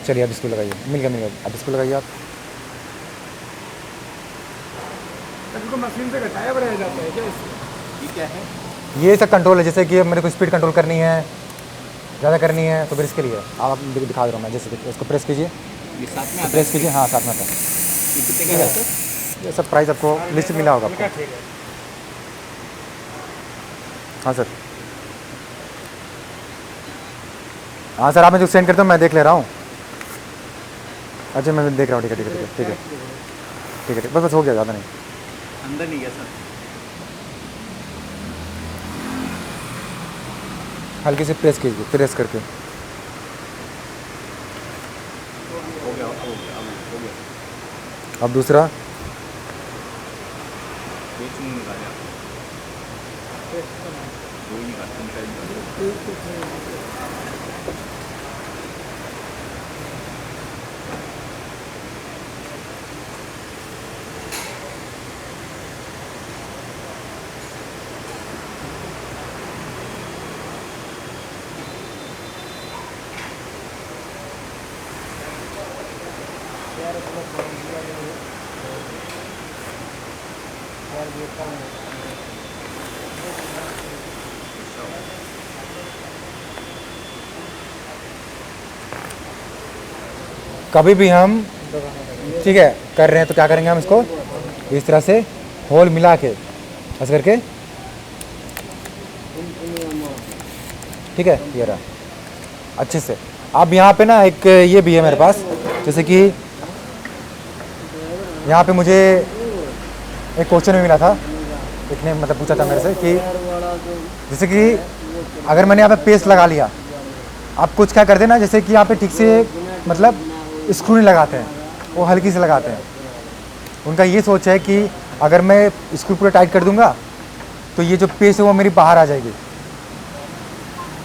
A: चलिए अब इसको लगाइए, मिल गया। अब इसको लगाइए आप।
B: इसको मशीन से घटाया बढ़ाया जाता है क्या इसको?
C: ये क्या है?
A: ये सब कंट्रोल है, जैसे कि अब मेरे को स्पीड कंट्रोल करनी है, ज़्यादा करनी है, तो फिर इसके लिए आप दिखा दे रहा हूँ मैं। जैसे इसको प्रेस कीजिए,
C: ये साथ में आता
A: प्रेस कीजिए, हाँ साथ में आता है।
C: है? ये कितने का है सर?
A: ये सब प्राइस आपको लिस्ट मिला होगा आपको।
B: ठीक है।
A: हाँ सर, हाँ सर, आप मुझे सेंड करते हो, मैं देख ले रहा हूँ। अच्छा मैं देख रहा हूँ, ठीक है ठीक है ठीक है ठीक है ठीक है, बस बस हो गया, ज़्यादा नहीं।
C: अंदर नहीं गया सर।
A: हल्के से प्रेस कीजिए, प्रेस करके।
C: हो गया हो गया हो गया।
A: अब दूसरा,
C: पेस्ट नहीं निकाले आप, वही निकाल।
A: कभी भी हम, ठीक है, कर रहे हैं तो क्या करेंगे हम इसको इस तरह से होल मिला के ऐसे करके, ठीक है, ये रहा अच्छे से। अब यहाँ पे ना एक ये भी है मेरे पास, जैसे कि यहाँ पे मुझे एक क्वेश्चन भी मिला था, एक ने मतलब पूछा था मेरे से कि जैसे कि अगर मैंने यहाँ पे पेस्ट लगा लिया, आप कुछ क्या करते हैं ना, जैसे कि यहाँ पे ठीक से मतलब स्क्रू नहीं लगाते हैं, वो हल्की से लगाते हैं। उनका ये सोच है कि अगर मैं स्क्रू पूरा टाइट कर दूंगा तो ये जो पेस्ट है वो मेरी बाहर आ जाएगी,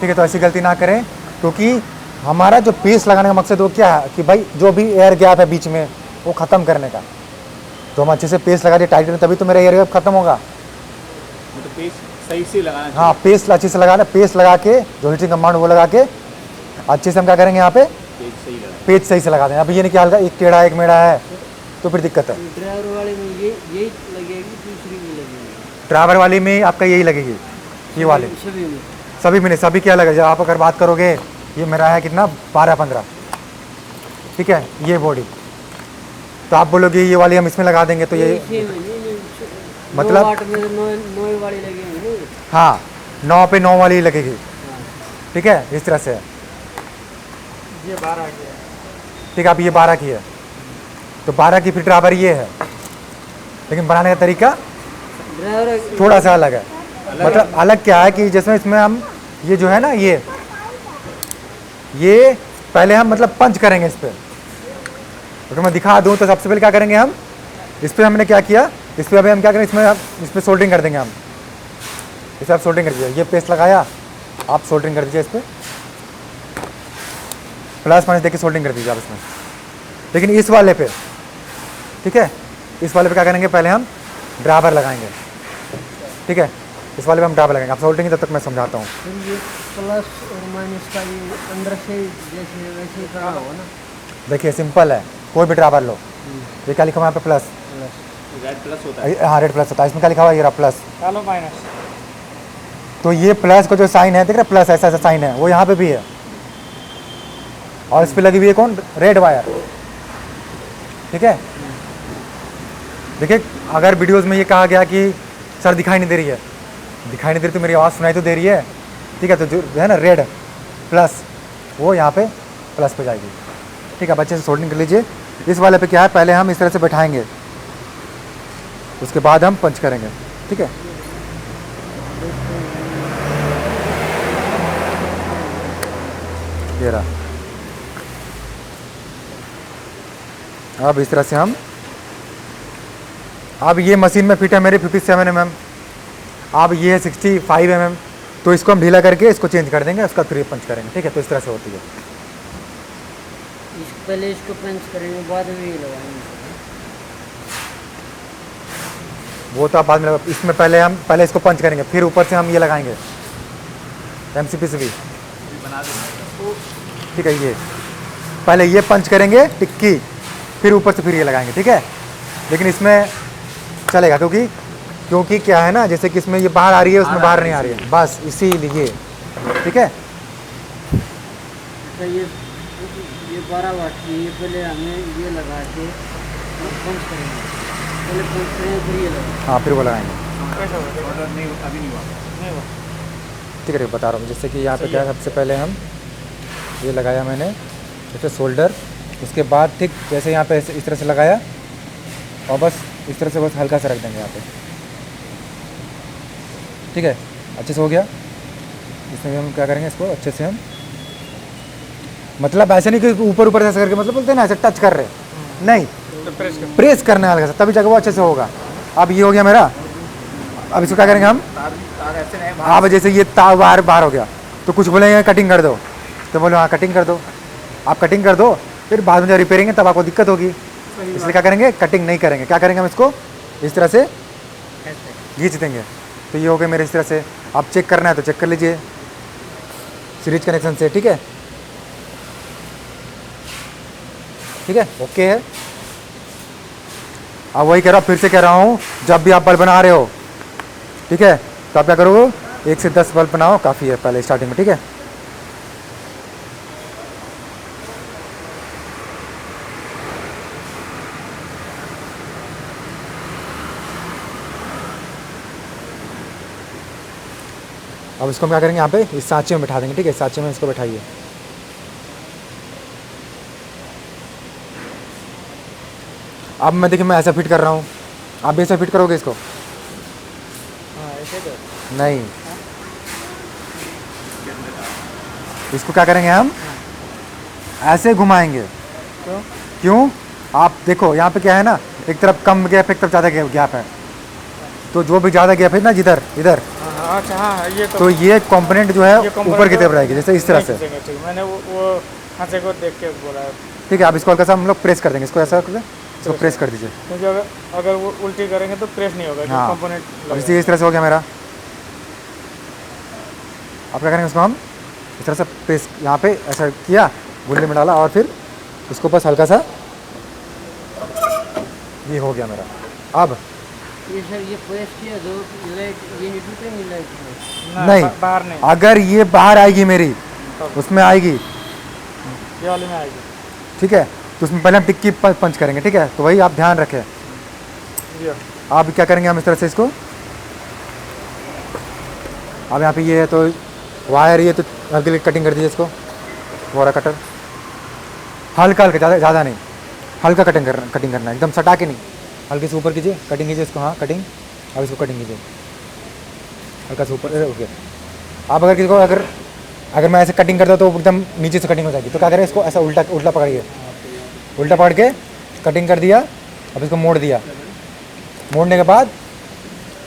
A: ठीक है। तो ऐसी गलती ना करें, क्योंकि हमारा जो पेस्ट लगाने का मकसद वो क्या है कि भाई जो भी एयर गैप है बीच में वो ख़त्म करने का। तो हम अच्छे से पेस्ट लगा दिए टाइट करें, तभी तो मेरा एयर गैप खत्म होगा।
C: मतलब पेस्ट सही से लगाना चाहिए।
A: हाँ, पेस्ट अच्छे से लगाना, पेस्ट लगा के जो हीटिंग कमांड वो लगा के अच्छे से हम क्या करेंगे, यहाँ पे
C: पेस्ट सही लगा।
A: पेज सही से लगा दें। अब ये नहीं क्या हल्का एक टेढ़ा एक मेढ़ा है तो फिर दिक्कत है।
D: ड्राइवर वाले में यही लगेगी, दूसरी भी लगेगी।
A: ड्राइवर वाली में आपका यही लगेगी, ये वाले
D: सभी में
A: सभी क्या लगेगा। जब आप अगर बात करोगे, ये मेरा है कितना 12-15, ठीक है, ये बॉडी, तो आप बोलोगे ये वाली हम इसमें लगा देंगे तो ये मतलब
D: नौ वाली लगेगी।
A: हाँ 9 पे 9 वाली लगेगी, ठीक है, इस तरह से है।
B: ये 12 की है,
A: ठीक है, अब ये 12 की है तो 12 की फिर ड्राइवर ये है, लेकिन बनाने का तरीका
D: ड्राइवर
A: थोड़ा सा अलग है। मतलब अलग क्या है कि जिसमें इसमें हम ये जो है ना ये पहले हम मतलब पंच करेंगे इस पर। अगर मैं दिखा दूं तो सबसे पहले क्या करेंगे हम, इस पर हमने क्या किया, इस पर अभी हम क्या करेंगे, इसमें इस पर सोल्डरिंग कर देंगे हम। इसे आप सोल्डरिंग कर दीजिए, ये पेस्ट लगाया, आप सोल्डरिंग कर दीजिए इस पर, +- देखिए सोल्डरिंग कर दीजिए आप इसमें। लेकिन इस वाले पे, ठीक है, इस वाले पे क्या करेंगे, पहले हम ड्राइवर लगाएंगे, ठीक है, इस वाले पे हम ड्राइवर लगाएंगे। आप सोल्डरिंग तब तक मैं समझाता हूँ।
D: फिर ये प्लस और माइनस का ये अंदर से जैसे वैसे ही करना होगा ना।
A: देखिए सिंपल है, कोई भी ड्राइवर लो, ये क्या लिखा हुआ है यहाँ पे प्लस,
C: रेड प्लस होता है।
A: हाँ रेड प्लस होता है, इसमें क्या लिखा हुआ है, ये रहा प्लस।
B: डालो माइनस।
A: तो ये प्लस का जो साइन है, देख रहे प्लस ऐसा ऐसा साइन है, वो यहाँ पे भी है, और इस पे लगी हुई है कौन, रेड वायर, ठीक है। देखिए अगर वीडियोस में ये कहा गया कि सर दिखाई नहीं दे रही है, दिखाई नहीं दे रही तो मेरी आवाज़ सुनाई तो दे रही है, ठीक है, तो जो है ना रेड प्लस वो यहाँ पे प्लस पे जाएगी, ठीक है। अच्छे से सोल्डरिंग कर लीजिए। इस वाले पे क्या है, पहले हम इस तरह से बैठाएंगे, उसके बाद हम पंच करेंगे, ठीक है। ये रहा, अब इस तरह से हम, अब ये मशीन में फिट है मेरी 57 mm, अब ये है 65 mm, तो इसको हम ढीला करके इसको चेंज कर देंगे, उसका फिर पंच करेंगे, ठीक है। तो इस तरह से होती है।
D: पहले इसको पंच करेंगे, बाद में ये लगाएंगे।
A: वो तो आप बाद में इसमें पहले इसको पंच करेंगे, फिर ऊपर से हम ये लगाएंगे MCPCB,
C: बना देना।
A: ठीक है। ये पहले ये पंच करेंगे टिक्की, फिर ऊपर से फिर ये लगाएंगे, ठीक है। लेकिन इसमें चलेगा क्योंकि क्या है ना, जैसे कि इसमें ये बाहर आ रही है, उसमें बाहर नहीं आ रही है, बस इसीलिए, ठीक है।
D: तो ये 12 वाट की, ये पहले हमें ये लगा के पंच करेंगे, पहले पंच करेंगे फिर ये लगाएंगे।
A: हाँ फिर वो लगाएंगे।
B: कैसा होगा?
C: ऑर्डर नहीं, अभी नहीं हुआ।
B: नहीं हुआ।
A: सेफ्टी करके बता रहा हूँ। जैसे कि यहाँ पे क्या है, सबसे पहले हम ये लगाया मैंने जैसे शोल्डर, उसके बाद ठीक जैसे यहाँ पे इस तरह से लगाया और बस इस तरह से बस हल्का सा रख देंगे यहाँ पे, ठीक है, अच्छे से हो गया। इसमें हम क्या करेंगे, इसको अच्छे से हम मतलब ऐसे नहीं कि ऊपर ऊपर ऐसे करके मतलब बोलते हैं ना ऐसे टच कर रहे, नहीं,
B: तो प्रेस कर
A: प्रेस करना है हल्का सा, तभी जाकर वो अच्छे से होगा। अब ये हो गया मेरा। अब इसको क्या करेंगे हम,
C: तार ऐसे नहीं
A: अब जैसे ये तार बाहर बाहर हो गया तो कुछ बोलेंगे कटिंग कर दो, तो बोलो हाँ कटिंग कर दो। आप कटिंग कर दो, फिर बाद में जब रिपेयरिंग है तब आपको दिक्कत होगी, इसलिए क्या करेंगे, कटिंग नहीं करेंगे। क्या करेंगे, हम इसको इस तरह से खींच देंगे। तो ये हो गया मेरे इस तरह से। आप चेक करना है तो चेक कर लीजिए सीरीज कनेक्शन से, ठीक है, ठीक है, ओके है। अब वही कह रहा हूँ, फिर से कह रहा हूँ, जब भी आप बल्ब बना रहे हो, ठीक है, तो आप क्या करोगे, 1 से 10 बल्ब बनाओ, काफ़ी है पहले स्टार्टिंग में, ठीक है। अब इसको हम क्या करेंगे, यहाँ पे इस सांचे में बैठा देंगे, ठीक है, सांचे में इसको बैठाइए। अब मैं देखिए मैं ऐसा फिट कर रहा हूँ, आप भी ऐसा फिट करोगे इसको?
B: हाँ ऐसे तो
A: नहीं, इसको क्या करेंगे हम, ऐसे घुमाएंगे।
B: क्यों?
A: क्यों? आप देखो यहाँ पे क्या है ना, एक तरफ कम गैप है, एक तरफ ज़्यादा गैप है, तो जो भी ज़्यादा गैप है ना जिधर इधर,
B: हाँ अच्छा हाँ ये
A: तो ये कंपोनेंट जो है
B: ये component
A: ऊपर की तरफ
B: तो
A: रहेगी, जैसे इस तरह
B: नहीं
A: से,
B: खींचेंगे, ठीक, मैंने वो खांचे को देख के बोला है।
A: ठीक है। आप इसको हल्का सा हम लोग प्रेस कर देंगे, इसको ऐसा करके इसको प्रेस कर दीजिए।
B: क्योंकि अगर वो उल्टी करेंगे तो प्रेस नहीं होगा,
A: हाँ,
B: कंपोनेंट
A: अब इसी इस तरह से हो गया मेरा। अब क्या करेंगे, इसको हम इस तरह से प्रेस यहाँ पे ऐसा किया, गुल्ले में डाला और फिर इसको बस हल्का सा, ये हो गया मेरा। अब
D: ये सर ये प्रेस किया दो लाइट, ये नहीं टूटेंगी लाइट में?
A: नहीं,
B: बाहर नहीं,
A: अगर ये बाहर आएगी मेरी, उसमें आएगी,
B: ये वाली में आएगी।
A: ठीक है, तो उसमें पहले हम टिक्की पंच करेंगे, ठीक है, तो वही आप ध्यान रखें।
B: ये
A: अब क्या करेंगे हम इस तरह से इसको, अब यहाँ पे ये है तो वायर, ये तो हल्की हल्की कटिंग कर दीजिए इसको, वो कटर हल्का हल्का, ज़्यादा नहीं, हल्का कटिंग करना है, एकदम सटा के नहीं, हल्के से ऊपर कीजिए, कटिंग कीजिए इसको, हाँ कटिंग। अब इसको कटिंग कीजिए हल्का से ऊपर, ओके। आप अगर किसी को अगर मैं ऐसे कटिंग करता तो एकदम नीचे से कटिंग हो जाएगी, तो क्या करें, इसको ऐसा उल्टा उल्टा पकड़िए, उल्टा पकड़ के कटिंग कर दिया। अब इसको मोड़ दिया, मोड़ने के बाद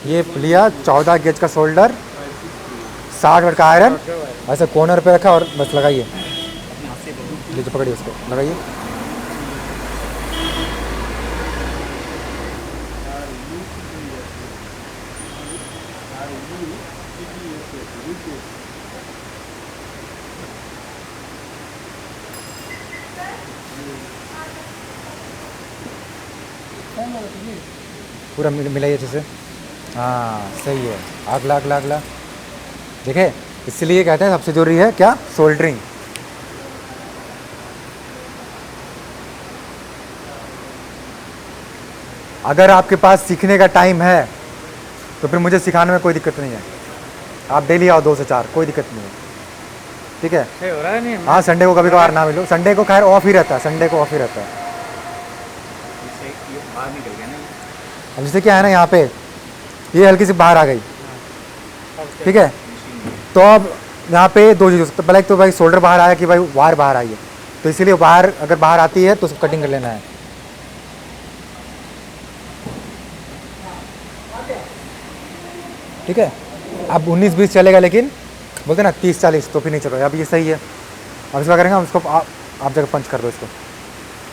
A: ये लिया 14 गेज का शोल्डर, 60 वाट का आयरन, ऐसे कॉर्नर पे रखा और बस लगाइए, ये तो पकड़िए, उसको लगाइए। पूरा मिलाइए अच्छे से, हाँ सही है, अगला अगला अगला, देखे, इसलिए कहते हैं सबसे जरूरी है क्या, सोल्डरिंग। अगर आपके पास सीखने का टाइम है तो फिर मुझे सिखाने में कोई दिक्कत नहीं है, आप डेली आओ 2 से 4, कोई दिक्कत नहीं है, ठीक है।
B: सही हो रहा है नहीं?
A: हाँ, संडे को कभी कभार ना मिलो, संडे को खैर ऑफ ही रहता है, संडे को ऑफ ही रहता है।
C: ये बाहर निकल गया ना,
A: अब जैसे क्या है ना, यहाँ पे ये हल्की सी बाहर आ गई, ठीक है, तो अब यहाँ पे 2 चीज़, तो पहले तो भाई शोल्डर बाहर आया कि भाई वायर बाहर आई है, तो इसीलिए बाहर अगर बाहर आती है तो उसको कटिंग कर लेना है, ठीक है। अब 19-20 चलेगा, लेकिन बोलते ना 30-40 तो फिर नहीं चलेगा। अब ये सही है, अब इसका करेंगे हम, इसको आप जगह पंच कर दो, इसको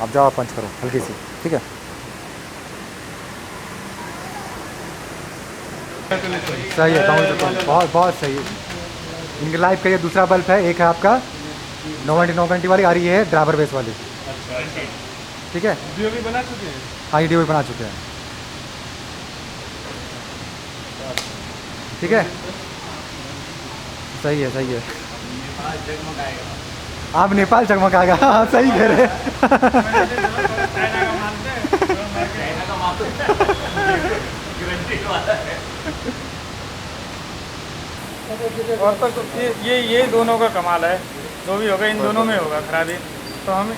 A: आप जाओ, आप पंच करो हल्की सी, ठीक है। सही है, बहुत बहुत सही है। इनके लाइफ का ये दूसरा बल्ब है, एक है आपका 990 वाली, और ये है ड्राइवर बेस वाली, ठीक है।
B: भी बना चुके हैं,
A: हाँ ये बना चुके हैं, ठीक है, सही है, सही है। आप नेपाल चमकाएगा, हाँ सही कह रहे
B: और तो ये दोनों का कमाल है, जो भी होगा इन दोनों में होगा खराबी। तो हम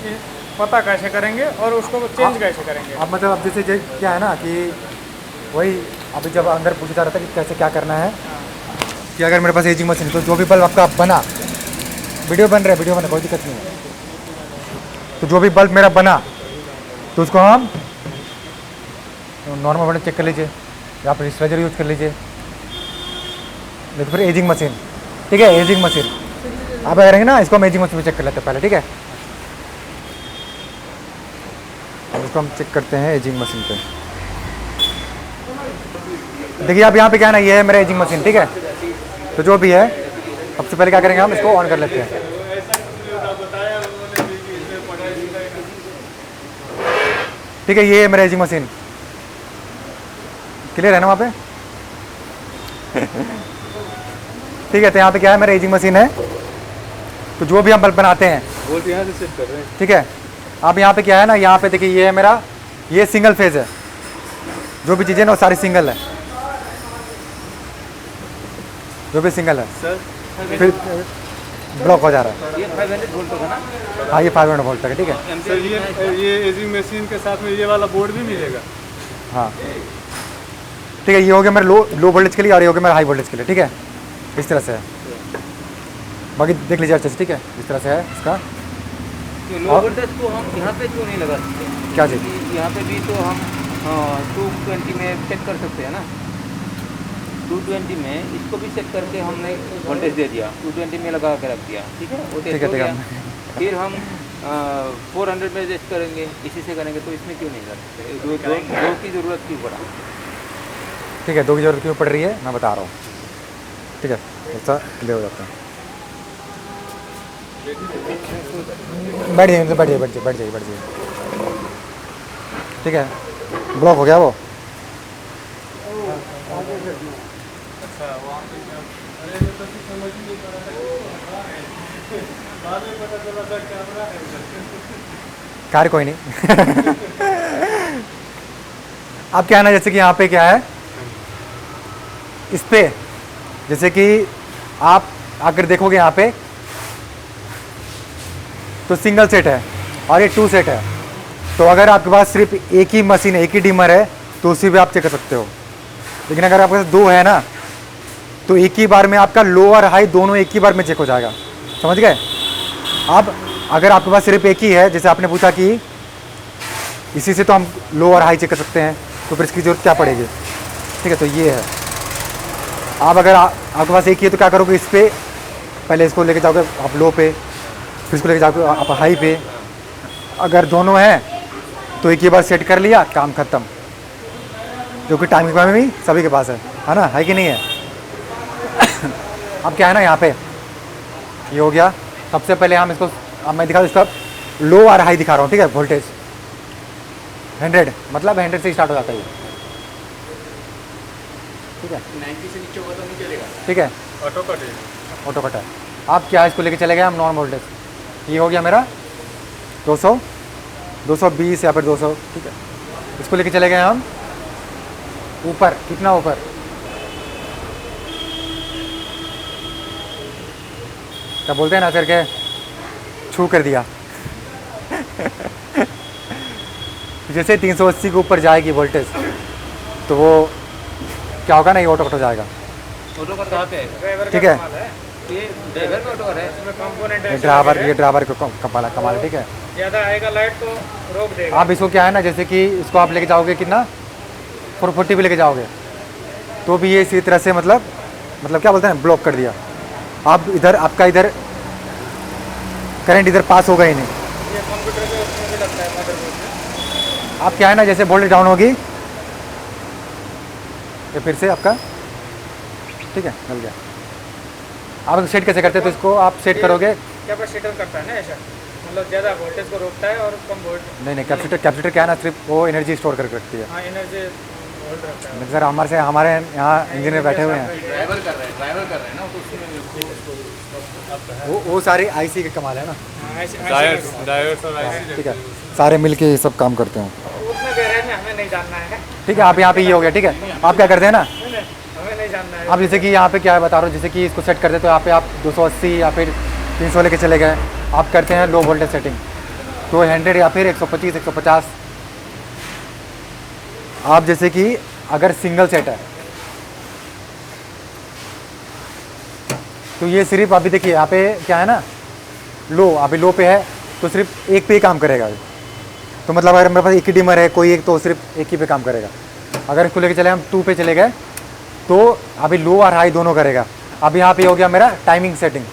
B: पता कैसे करेंगे और उसको चेंज कैसे करेंगे?
A: अब मतलब अब जैसे क्या है ना कि वही अभी जब अंदर पूछा जा रहा था कि कैसे क्या करना है कि अगर मेरे पास एजिंग मशीन तो जो भी बल्ब आपका बना, वीडियो बन रहा है कोई दिक्कत नहीं है, तो जो भी बल्ब मेरा बना तो उसको हम नॉर्मल बटन चेक कर लीजिए या फिर स्ट्रेचर यूज कर लीजिए, नहीं तो फिर एजिंग मशीन। ठीक है, एजिंग मशीन आप करेंगे ना, इसको हम एजिंग मशीन में चेक कर लेते हैं पहले। ठीक है, अब इसको हम चेक करते हैं एजिंग मशीन पे। देखिए आप यहाँ पे क्या है ना, ये है मेरा एजिंग मशीन। ठीक है, तो जो भी है सबसे पहले क्या करेंगे, हम इसको ऑन कर लेते हैं। ठीक है, ये है मेरा एजिंग मशीन, क्लियर है ना वहाँ पे? ठीक है, तो यहाँ पे क्या है, मेरा एजिंग मशीन है। तो जो भी हम बल्ब बनाते हैं
C: वो यहाँ से सेट कर रहे हैं।
A: ठीक है, अब यहाँ पे क्या है ना, यहाँ पे देखिए ये है मेरा, ये सिंगल फेज है, जो भी चीज़ें ना वो सारी सिंगल है, जो भी सिंगल है।
C: सर
A: फिर ब्लॉक हो जा रहा है।
D: ये 500 वोल्ट होगा ना?
A: हाँ, ये 500 वोल्ट तक है। ठीक है,
C: सर ये एजिंग मशीन के साथ में ये वाला बोर्ड भी मिलेगा।
A: हाँ ठीक है, ये हो गया मेरा लो वोल्टेज के लिए और ये हो गया मेरा हाई वोल्टेज के लिए। ठीक है, इस तरह से है, बाकी देख लीजिए अच्छे से। ठीक है, इस तरह से है इसका।
D: लो वोल्टेज को हम यहाँ पे क्यों नहीं लगा सकते?
A: क्या चीज़?
D: क्योंकि यहाँ पे भी तो हम 220 में सेट कर सकते हैं ना। 220 में इसको भी सेट करके हमने वोल्टेज दे दिया, 220 में लगा के रख दिया। ठीक है, वो टेस्ट हो गया। फिर हम 400 में टेस्ट करेंगे, इसी से करेंगे, तो इसमें क्यों नहीं कर सकते? दो की ज़रूरत क्यों पड़ा?
A: ठीक है, 2 की जरूरत क्यों पड़ रही है मैं बता रहा हूँ। ठीक है, ऐसा क्लियर हो जाता है। बैठ जाइए, बैठ जाइए, बैठ जाइए, बैठ जाइए, बैठ जाइए। ठीक है, ब्लॉक हो गया वो। कार्य कोई नहीं। अब क्या है ना, जैसे कि यहाँ पे क्या है, इस पे जैसे कि आप अगर देखोगे यहाँ पे तो सिंगल सेट है और ये 2 सेट है। तो अगर आपके पास सिर्फ एक ही मशीन है, एक ही डिमर है, तो उसी पे आप चेक कर सकते हो। लेकिन अगर आपके पास 2 है ना, तो एक ही बार में आपका लो और हाई दोनों एक ही बार में चेक हो जाएगा। समझ गए? अब अगर आपके पास सिर्फ एक ही है, जैसे आपने पूछा कि इसी से तो हम लो और हाई चेक कर सकते हैं, तो फिर इसकी ज़रूरत क्या पड़ेगी? ठीक है, तो ये है। आप अगर आपके पास एक ही है तो क्या करोगे, इस पर पहले इसको लेके जाओगे आप लो पे, फिर इसको लेके जाओगे आप हाई पे। अगर दोनों हैं तो एक ही बार सेट कर लिया, काम ख़त्म। जो कि टाइम के में भी सभी के पास है ना, है कि नहीं है? अब क्या है ना, यहाँ पे ये हो गया। सबसे पहले हम इसको, अब मैं दिखा दूँ इसका लो और हाई दिखा रहा हूँ। ठीक है, वोल्टेज 100 मतलब 100 से स्टार्ट हो जाता है ये। ठीक है,
C: 90 से नीचे होगा तो नहीं चलेगा।
A: ठीक है,
C: ऑटो कट है।
A: ऑटो कट है। आप क्या इसको लेके चले गए हम नॉर्मल वोल्टेज, ये हो गया मेरा 200, 220 या फिर 200। ठीक है, इसको लेके चले गए हम ऊपर। कितना ऊपर? क्या बोलते हैं ना सर के, छू कर दिया। जैसे 380 के ऊपर जाएगी वोल्टेज, तो वो क्या होगा ना, ये ऑटो कट हो जाएगा।
D: ऑटो कट कहाँ पे है?
A: ठीक है,
D: ये ड्राइवर में ऑटो कट है।
B: इसमें कंपोनेंट
A: ये ड्राइवर को कमाल है। ठीक है,
B: ज़्यादा आएगा लाइट तो रोक देगा।
A: आप इसको क्या है ना, जैसे कि इसको आप लेके जाओगे कितना 440 पे लेके जाओगे, तो भी ये इसी तरह से मतलब क्या बोलते हैं, ब्लॉक कर दिया। आप इधर आपका इधर करंट इधर पास होगा ही नहीं।
B: ये कंप्यूटर के उसमें भी लगता है, मदरबोर्ड में।
A: आप क्या है ना, जैसे वोल्टेज डाउन होगी तो फिर से आपका ठीक है मिल गया। आप सेट कैसे करते हैं, तो इसको आप सेट करोगे।
B: कैपेसिटर करता है ना ऐसा, मतलब ज़्यादा वोल्टेज को रोकता है और कम वोल्ट।
A: नहीं, कैपेसिटर क्या है ना, सिर्फ वो एनर्जी स्टोर करके रखती है।
B: हाँ, एनर्जी होल्ड रखता है।
A: सर हमारे यहाँ इंजीनियर बैठे हुए हैं,
C: ड्राइवर कर रहे हैं ना, तो उसमें
A: वो सारे आईसी के कमाल है ना।
B: हाँ, ऐसे
C: डायोड्स और IC
A: ठीक है, सारे मिलके ये सब काम करते हैं।
B: उतना गहराई में हमें नहीं जानना है।
A: ठीक है, आप यहाँ पे ये हो गया। ठीक है, आप क्या करते हैं ना,
B: नहीं, हमें नहीं ही जानना है।
A: अब जैसे कि यहाँ पे क्या है बता रहा हूँ, जैसे कि इसको सेट करते तो यहाँ पे आप 280 या फिर 300 लेके चले गए, आप करते हैं लो वोल्टेज सेटिंग तो 100 या फिर 125 150। आप जैसे कि अगर सिंगल सेट है तो ये सिर्फ अभी देखिए यहाँ पे क्या है ना, लो अभी लो पे है तो सिर्फ एक पे ही काम करेगा। तो मतलब अगर मेरे पास एक ही डिमर है कोई एक, तो सिर्फ एक ही पे काम करेगा। अगर इसको लेके चले हम 2 पे चले गए तो अभी लो और हाई दोनों करेगा। अब यहाँ पे हो गया मेरा टाइमिंग सेटिंग,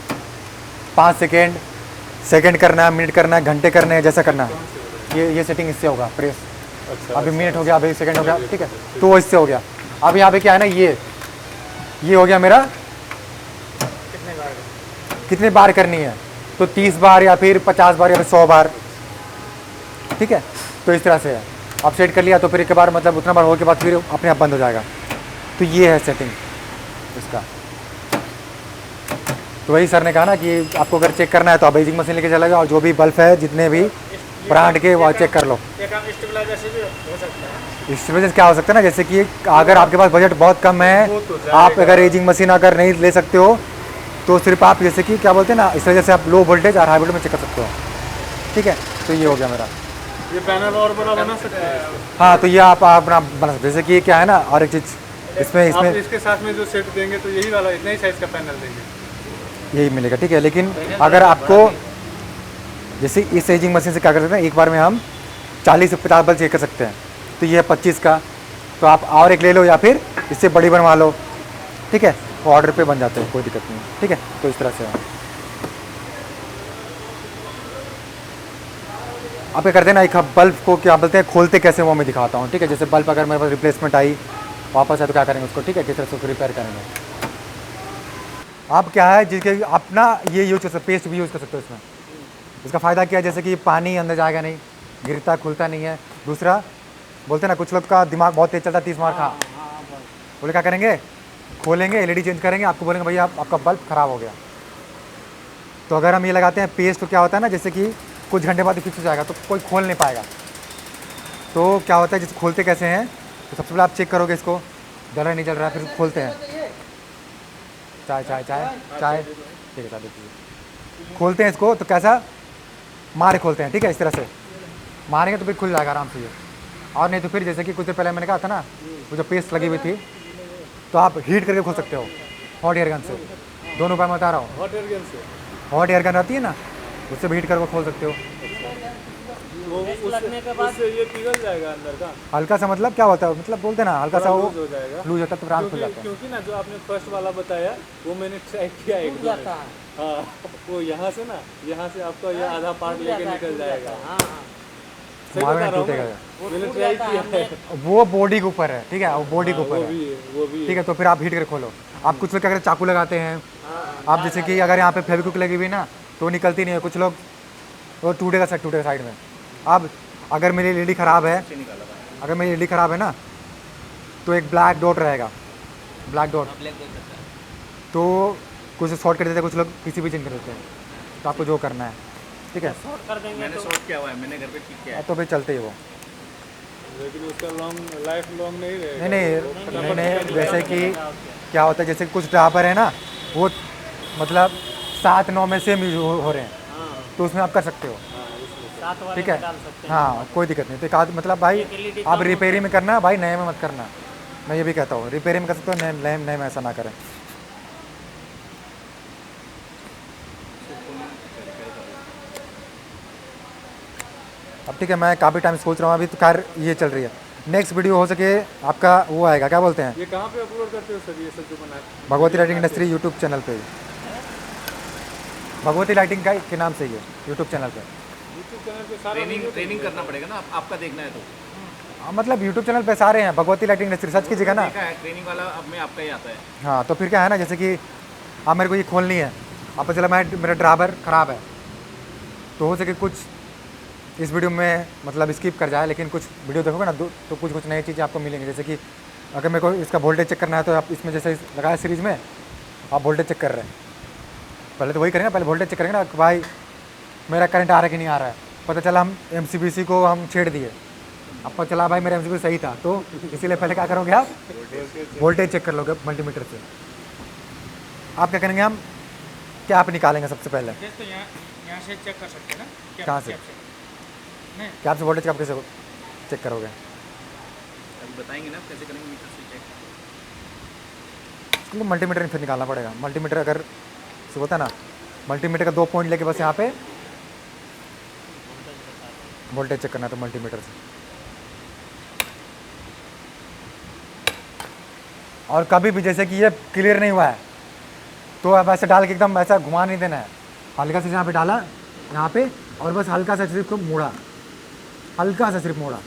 A: 5 सेकेंड करना है, मिनट करना है, घंटे करने हैं, जैसा करना है ये सेटिंग इससे होगा प्रेस। अभी मिनट हो गया, अभी सेकंड हो गया, ठीक है, तो इससे हो गया। अब यहाँ पे क्या है ना, ये हो गया मेरा कितने बार करनी है, तो 30 बार या फिर 50 बार या फिर 100 बार, ठीक है। तो इस तरह से है, आप सेट कर लिया तो फिर एक बार मतलब उतना बार होने के बाद फिर अपने आप बंद हो जाएगा। तो ये है सेटिंग इसका। तो वही सर ने कहा ना कि आपको अगर चेक करना है तो आप बेजिंग मशीन लेके चले जाओ और जो भी बल्ब है जितने भी ब्रांड के वो चेक कर लो।
B: ये काम स्टेबलाइजर से भी हो सकता है।
A: स्टेबलाइजर क्या हो सकता है ना, जैसे कि अगर आपके पास बजट बहुत कम है, आप अगर एजिंग मशीन अगर नहीं ले सकते हो तो सिर्फ आप जैसे कि क्या बोलते हैं ना, इस वजह से आप लो वोल्टेज और हाई वोल्टेज में चेक कर सकते हो, ठीक है। तो ये हो गया मेरा।
C: ये पैनल और बड़ा बना सकते हैं इसको?
A: हाँ, तो ये आप अपना बना सकते हो। जैसे कि क्या है ना, और एक चीज़ इसमें
C: आप इसके साथ में जो सेट देंगे तो यही वाला इतना ही साइज का पैनल देंगे,
A: यही मिलेगा, ठीक है। लेकिन अगर आपको जैसे इस एजिंग मशीन से क्या कर सकते हैं, एक बार में हम 40 से 50 बल्ब चेक कर सकते हैं। तो ये है 25 का, तो आप और एक ले लो या फिर इससे बड़ी बनवा लो, ठीक है। वो ऑर्डर पे बन जाते हैं, कोई दिक्कत नहीं, ठीक है। तो इस तरह से आप क्या करते हैं ना, एक बल्ब को क्या बोलते हैं खोलते कैसे वो मैं दिखाता हूँ, ठीक है। जैसे बल्ब अगर मेरे पास रिप्लेसमेंट आई वापस है तो क्या करेंगे उसको, ठीक है, किस तरह से उसको रिपेयर करेंगे। आप क्या है जिसके अपना ये यूज कर सकते, पेस्ट भी यूज़ कर सकते हो इसमें। इसका फ़ायदा क्या है, जैसे कि पानी अंदर जाएगा नहीं, गिरता खुलता नहीं है। दूसरा बोलते हैं ना, कुछ लोग का दिमाग बहुत तेज चलता है, 30 मार खा, बोले क्या करेंगे, खोलेंगे एलईडी चेंज करेंगे, आपको बोलेंगे भैया आपका बल्ब ख़राब हो गया। तो अगर हम ये लगाते हैं पेस्ट तो क्या होता है ना, जैसे कि कुछ घंटे बाद फिक्स हो जाएगा तो कोई खोल नहीं पाएगा। तो क्या होता है, जैसे खोलते कैसे हैं, तो सबसे पहले आप चेक करोगे इसको जल रहा नहीं जल रहा, फिर खोलते हैं। चाय चाय चाय चाय, ठीक है, चाय देखिए। खोलते हैं इसको तो कैसा मारे खोलते हैं, ठीक है, इस तरह से मारेंगे तो फिर खुल जाएगा आराम से ये। और नहीं तो फिर जैसे कि कुछ देर पहले मैंने कहा था ना, वो जो पेस्ट लगी हुई थी, तो आप हीट करके खोल सकते हो हॉट एयर गन से। दोनों उपाय मैं बता रहा हूँ।
C: हॉट एयर गन से?
A: हॉट एयर गन रहती है ना, उससे भी हीट करके खोल सकते हो।
C: वो उससे ये पिघल जाएगा अंदर का?
A: हल्का सा मतलब क्या होता है, मतलब बोलते हैं ना हल्का सा वो
C: लूज हो जाएगा,
A: लूज होता है तो आराम खुल जाता है।
C: क्योंकि ना जो आपने फर्स्ट वाला बताया वो मैंने ट्राई किया एक दो में। हाँ, वो यहाँ से ना, यहाँ से आपका ये आधा पार्ट लेके निकल जाएगा। सही
A: मारने
C: बता रहा हूँ
A: टूटेगा
C: मैं। मैंने ट्राई किया है।
A: वो बॉडी के ऊपर है, ठीक है, वो बॉडी के ऊपर
C: वो
A: है,
C: भी है, वो भी है।
A: ठीक है। तो फिर आप हीट करके खोलो। आप कुछ लोग क्या करते हैं, चाकू लगाते हैं। आप जैसे कि अगर यहाँ पे फेविक्विक लगी हुई ना तो वो निकलती नहीं है, कुछ लोग वो टूटेगा साइड में। अब अगर मेरी एलईडी ख़राब है, अगर मेरी एलईडी ख़राब है ना, तो एक ब्लैक डॉट रहेगा, ब्लैक डॉट, तो कुछ शॉर्ट कर देते हैं, कुछ लोग किसी भी चेंज कर देते हैं। तो आपको जो करना है, ठीक है।
D: मैंने शॉर्ट किया हुआ है, मैंने घर पे ठीक किया है।
A: तो फिर चलते ही वो
C: लेकिन उसका लॉन्ग लाइफ लॉन्ग नहीं रहेगा।
A: नहीं, जैसे कि क्या होता है, जैसे कुछ ड्रापर है ना, वो मतलब 7-9 में सेम यूज हो रहे हैं, तो उसमें आप कर सकते हो, ठीक है। हाँ, कोई दिक्कत नहीं। तो एक आध मतलब भाई आप रिपेयरिंग में करना, भाई नए में मत करना। मैं ये भी कहता हूँ, रिपेयरिंग में कर सकते हो, नए में ऐसा ना करें। अब ठीक है, मैं काफ़ी टाइम सोच रहा हूँ, अभी तो कार ये चल रही है। नेक्स्ट वीडियो हो सके आपका वो आएगा, क्या बोलते हैं,
C: ये कहाँ पे अपलोड करते हो सर, ये सब जो बना?
A: Bhagwati lighting industry YouTube channel पे, भगवती लाइटिंग का के नाम से ये यूट्यूब चैनल पे।
C: यूट्यूब चैनल पे सारा
D: ट्रेनिंग करना पड़ेगा ना, आपका देखना है तो।
A: मतलब यूट्यूब चैनल पे सारे हैं, भगवती लाइटिंग इंडस्ट्री सर्च कीजिएगा ना।
D: ट्रेनिंग वाला अब में आपका ही आता है।
A: हाँ, तो फिर क्या है ना, जैसे कि आप मेरे को ये खोलनी है, आपको चला मेरा ड्राइवर ख़राब है, तो हो सके कुछ इस वीडियो में मतलब स्किप कर जाए, लेकिन कुछ वीडियो देखोगे ना तो कुछ नई चीज़ें आपको मिलेंगी। जैसे कि अगर मेरे को इसका वोल्टेज चेक करना है तो आप इसमें जैसे लगाया सीरीज़ में, आप वोल्टेज चेक कर रहे हैं, पहले तो वही करेंगे, पहले वोल्टेज चेक करेंगे ना कि भाई मेरा करंट आ रहा है कि नहीं आ रहा है। पता चला हम MCBC को हम छेड़ दिए, आपको चला भाई मेरा एमसीक्यू सही था, तो इसीलिए पहले क्या करोगे आप वोल्टेज चेक कर लोगे मल्टीमीटर से। आप क्या करेंगे, हम क्या आप निकालेंगे सबसे पहले,
B: तो यहाँ से चेक कर सकते हैं ना,
A: कहाँ से?
B: नहीं
A: क्या आपसे वोल्टेज आप कैसे चेक करोगे?
E: अभी बताएंगे ना कैसे करेंगे मीटर से चेक।
A: तो मल्टीमीटर फिर निकालना पड़ेगा। मल्टीमीटर अगर से होता है ना, मल्टीमीटर का 2 पॉइंट लेके बस यहाँ पे वोल्टेज चेक करना है, तो मल्टीमीटर से। और कभी भी जैसे कि ये क्लियर नहीं हुआ है तो अब ऐसे डाल के एकदम ऐसा घुमा नहीं देना है, हल्का से यहाँ पे डाला यहाँ पे, और बस हल्का सा सिर्फ मोड़ा, हल्का सा सिर्फ मोड़ा,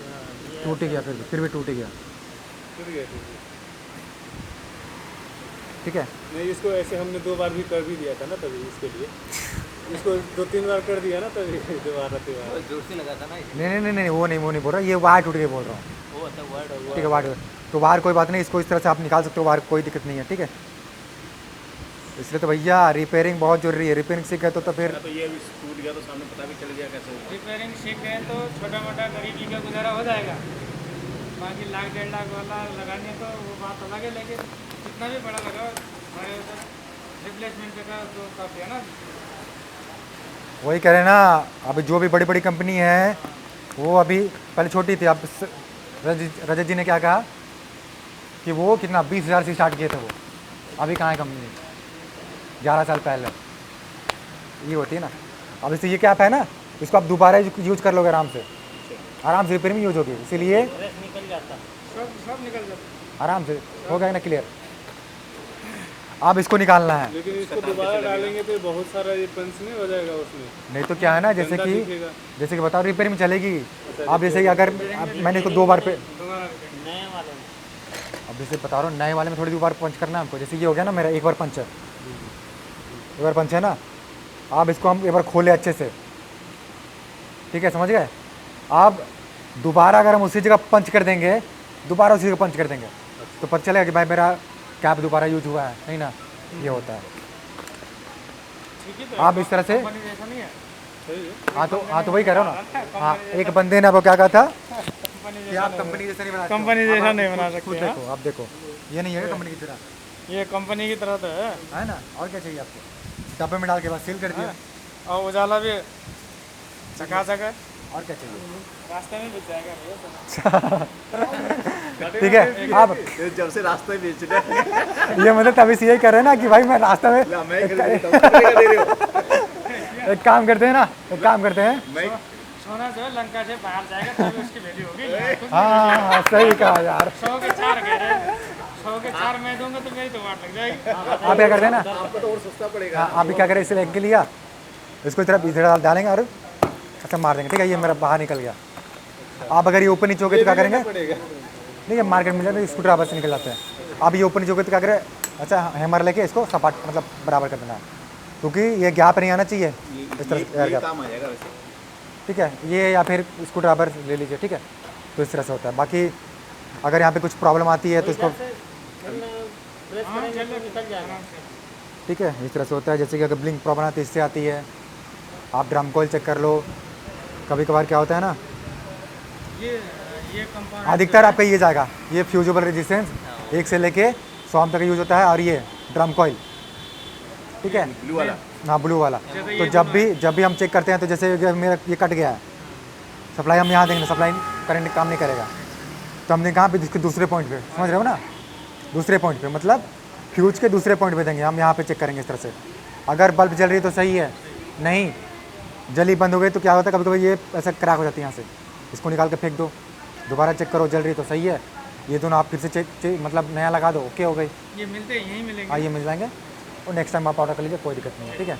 A: टूट गया, फिर भी टूट गया, ठीक है।
C: नहीं, इसको ऐसे हमने 2 बार भी कर भी दिया था ना, तभी इसके लिए इसको 2-3 बार कर दिया ना, तभी दोबारा
D: जोर से लगा था ना
A: नहीं वो नहीं बोल रहा, ये वायर टूट गई बोल रहा हूँ,
D: वो अच्छा वर्ड
A: ठीक है। वायर तो वायर कोई बात नहीं, इसको इस तरह से आप निकाल सकते हो, वायर कोई दिक्कत नहीं है, ठीक है। इसलिए तो भैया रिपेयरिंग बहुत जरूरी है, रिपेयरिंग सीख गए तो फिर
E: तो ये अभी टूट गया तो सामने पता भी चल गया कैसे होगा।
B: रिपेयरिंग सीख गए तो छोटा मोटा गरीबी का गुजारा हो जाएगा। बाकी 1-1.5 लाख वाला लगाने तो वो बात अलग है, लेकिन जितना भी बड़ा लगा हमारे उधर रिप्लेसमेंट का तो काफ़ी है ना।
A: वही करें ना, अभी जो भी बड़ी बड़ी कंपनी है वो अभी पहले छोटी थी, अब रजत जी ने क्या कहा कि वो कितना 20,000 से स्टार्ट किए थे, वो अभी कहाँ है कंपनी, 11 साल पहले। ये होती है ना, अब इससे ये क्या है ना, इसको आप दोबारा यूज कर लोगे आराम से रिपेयर में यूज होगी, इसीलिए
B: निकल जाता, सब निकल जाता,
A: आराम से हो गया ना क्लियर। अब इसको निकालना है,
C: लेकिन इसको दोबारा डालेंगे तो बहुत सारा ये पंच नहीं हो जाएगा उसमें।
A: नहीं तो क्या है ना,
C: गंदा दिखेगा।
A: जैसे कि बताओ रिपेयर में चलेगी। अब जैसे कि अगर अब मैंने इसको 2 बार पे,
B: नए वाले
A: अब जैसे बता रहा हूँ नए वाले में थोड़ी 2 बार पंच करना है हमको। जैसे ये हो गया ना मेरा, 1 बार पंच है, 1 बार पंच है ना। अब इसको हम एक बार खोले अच्छे से, ठीक है, समझ गए। अब दोबारा अगर हम उसी जगह पंच कर देंगे, दोबारा उसी जगह पंच कर देंगे, तो पता चलेगा कि भाई मेरा कैप दोबारा यूज हुआ है, नहीं ना, ये होता है।
B: ठीक है।
A: आप इस तरह से,
B: कंपनी जैसा नहीं है,
A: हाँ तो वही कह रहा हूँ ना। हाँ, एक बंदे ने आपको क्या कहा था
B: कंपनी
A: कि आप कंपनी जैसा नहीं बना सकते।
B: कंपनी जैसा नहीं बना
A: खुद
B: सकते।
A: देखो, आप देखो, ये नहीं है कंपनी की तरह,
B: ये कंपनी की तरह तो है
A: है ना। और क्या चाहिए आपको, डब्बे में डाल के बस सील कर दिया,
B: और उजाला भी चकाचक है,
A: और क्या चाहिए।
B: रास्ते में बिक जाएगा।
A: ठीक है। अब
E: जब से रास्ते में बेच रहे
A: ये मतलब तभी से यही कर रहे हैं ना कि भाई मैं रास्ते में
E: मैं कर देता हूँ, कितने का दे रहे हो?
A: एक काम करते हैं ना, एक काम करते हैं,
E: मैं
B: सोना जो है लंका से बाहर जाएगा तभी उसकी वैल्यू होगी।
A: हाँ सही कहा यार।
B: 100 के 4 कह रहे हैं, 100 के 4 मैं दूंगा तो मेरी तो वाट लग जाएगी।
A: आप क्या करते हैं ना,
E: आपको तो और सस्ता पड़ेगा।
A: हाँ, आप भी क्या करें, इसे लेग के लिया, इसको इधर डालेंगे और अच्छा मार देंगे, ठीक है। ये मेरा बाहर निकल गया। आप अगर ये ऊपर नीचे हो गए तो क्या करेंगे, नहीं ये मार्केट में जाते स्क्रू ड्राइवर से निकल जाते हैं। आप ये ऊपर नीचे हो गए तो क्या करें, अच्छा हैमर लेके इसको सपाट मतलब बराबर कर देना है, क्योंकि ये गैप नहीं आना चाहिए इस तरह से,
E: ये काम आ जाएगा वैसे।
A: ठीक है। ये या फिर स्क्रू ड्राइवर ले लीजिए, ठीक है। तो इस तरह से होता है। बाकी अगर यहाँ पे कुछ प्रॉब्लम आती है तो इसको, ठीक है, इस तरह से होता है। जैसे कि अगर ब्लिंक प्रॉब्लम आती है इससे आती है, आप ड्रम कॉइल चेक कर लो। कभी कभार क्या होता है ना,
B: ये कंपाउंड
A: अधिकतर आपका ये जाएगा, ये फ्यूजेबल रेजिस्टेंस 1 से लेके 100 तक यूज होता है, और ये ड्रम कॉइल, ठीक है,
E: ब्लू वाला
A: हाँ ब्लू वाला। तो जब भी हम चेक करते हैं, तो जैसे अगर मेरा ये कट गया है सप्लाई, हम यहाँ देंगे सप्लाई करंट काम नहीं करेगा, तो हमने कहाँ पे इसके दूसरे पॉइंट पे, समझ रहे हो ना, दूसरे पॉइंट पे मतलब फ्यूज के दूसरे पॉइंट पे देंगे हम, यहाँ पे चेक करेंगे इस तरह से। अगर बल्ब जल रही है तो सही है, नहीं जली बंद हो गई तो क्या होता है, कभी कभी ये ऐसा क्रैक हो जाती है यहाँ से, इसको निकाल के फेंक दो, दोबारा चेक करो जल रही तो सही है। ये दोनों आप फिर से चेक मतलब नया लगा दो, ओके हो गई।
B: ये मिलते हैं, यहीं मिलेंगे।
A: हाँ ये मिल जाएंगे, और नेक्स्ट टाइम आप ऑर्डर कर लीजिए, कोई दिक्कत नहीं है, ठीक है।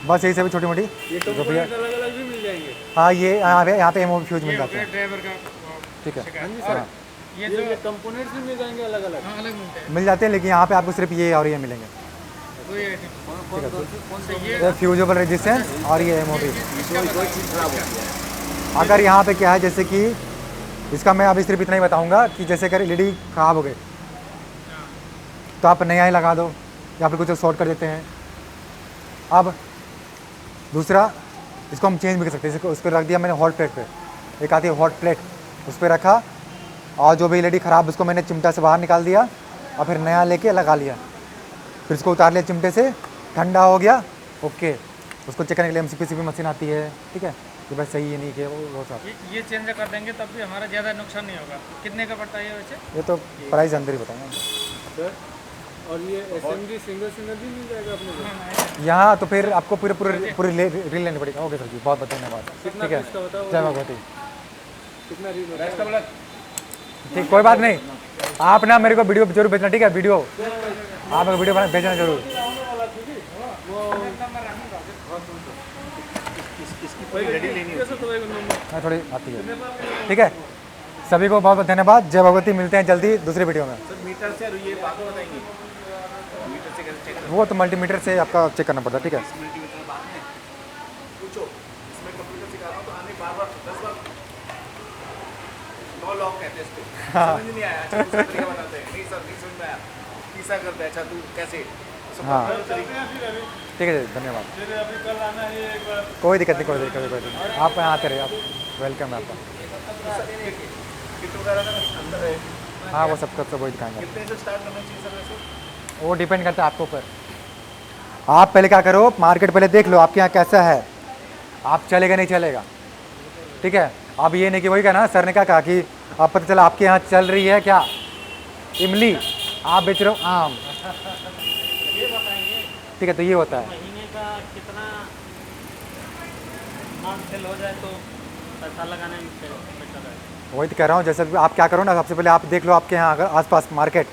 A: बस यही सभी छोटी मोटी जो भैया,
C: अलग अलग भी मिल जाएंगे।
A: हाँ ये यहाँ पे एमओ फ्यूज मिल जाते हैं,
B: ड्राइवर का
A: ठीक है।
B: और
A: हाँ
B: ये जो
C: कंपोनेंट्स भी मिल जाएंगे अलग अलग।
B: हाँ, अलग मिलते हैं।
A: मिल जाते हैं, लेकिन यहाँ पे आपको सिर्फ ये और ये मिलेंगे,
B: वही आइटम तो ये
A: ये फ्यूजेबल रेजिस्टेंस और ये एमओ भी।
E: कोई चीज़ खराब होती है।
A: अगर यहाँ पे क्या है, जैसे कि इसका मैं अभी सिर्फ इतना ही बताऊंगा कि जैसे अगर एलईडी खराब हो गए तो आप नया ही लगा दो, या फिर कुछ शॉर्ट कर देते हैं। अब दूसरा, इसको हम चेंज भी कर सकते हैं, इसको रख दिया मैंने हॉट प्लेट पे, एक आती है हॉट प्लेट, उस पर रखा, और जो भी एलईडी ख़राब उसको मैंने चिमटा से बाहर निकाल दिया और फिर नया लेके लगा लिया। फिर इसको उतार लिया चिमटे से, ठंडा हो गया, ओके। उसको चेक करने के लिए MCPCB मशीन आती है, ठीक है, कि भाई सही है नहीं कि वो सब।
B: ये चेंज कर देंगे तब भी हमारा ज़्यादा नुकसान नहीं होगा। कितने का पड़ता है ये वैसे?
A: ये तो प्राइस अंदर ही बताएंगे
C: सर और ये SMG सिंगल भी मिल जाएगा अपने को?
A: यहाँ। तो फिर आपको पूरी रील लेनी पड़ेगी। ओके सर जी, बहुत बहुत धन्यवाद।
C: कितना
A: ठीक है,
C: पीस का होता है वो?
A: जय भगवती।
C: कितना रील होता है?
A: ठीक, कोई बात नहीं। आप ना मेरे को वीडियो जरूर भेजना, ठीक है, वीडियो आप मेरे को वीडियो बना भेजना जरूर। मैं थोड़ी आती है, ठीक है। सभी को बहुत बहुत धन्यवाद, जय भगवती। मिलते हैं जल्दी दूसरे वीडियो में।
E: सर मीटर से ये बात बताएंगे, मीटर से कैसे चेक करते
A: वो तो मल्टीमीटर से आपका चेक करना पड़ता है, ठीक है।
E: हैं? मल्टीमीटर बाद में पूछो, इसमें कंप्यूटर सिखा रहा हूँ तो आने बार 10 बार नो लॉक कहते हैं इसको। समझ नहीं आया, अच्छा दूसरा तरीका बताते हैं। नहीं सर नहीं समझ में आया, तीसरा करते हैं। अच्छा तू कैसे?
A: हाँ।
B: तरीका फिर अभी
A: ठीक है, धन्यवाद।
B: फिर अभी कल आना है एक बार।
A: कोई दिक्कत नहीं, कोई दिक्कत नहीं। आप यहाँ आते रहिए, आप वेलकम है आपका।
E: किट वगैरह का अंदर है,
A: हाँ, वो सब वही दिखाएंगे।
E: कितने से स्टार्ट करना चाहिए सर वैसे?
A: वो डिपेंड करता है आपके ऊपर। आप पहले क्या करो, मार्केट पहले देख लो आपके यहाँ कैसा है, आप चलेगा नहीं चलेगा, ठीक है। अब ये नहीं कि वही कहना, सर ने क्या कहा कि आप पता चला आपके यहाँ चल रही है क्या इमली, आप बेच रहे हो आम, ठीक है। तो ये होता है।
B: महीने का कितना माल सेल हो जाए तो पैसा लगाने में पैसा रहेगा।
A: वही तो कह रहा हूँ। जैसे आप क्या करो ना, सबसे पहले आप देख लो आपके यहाँ अगर आसपास मार्केट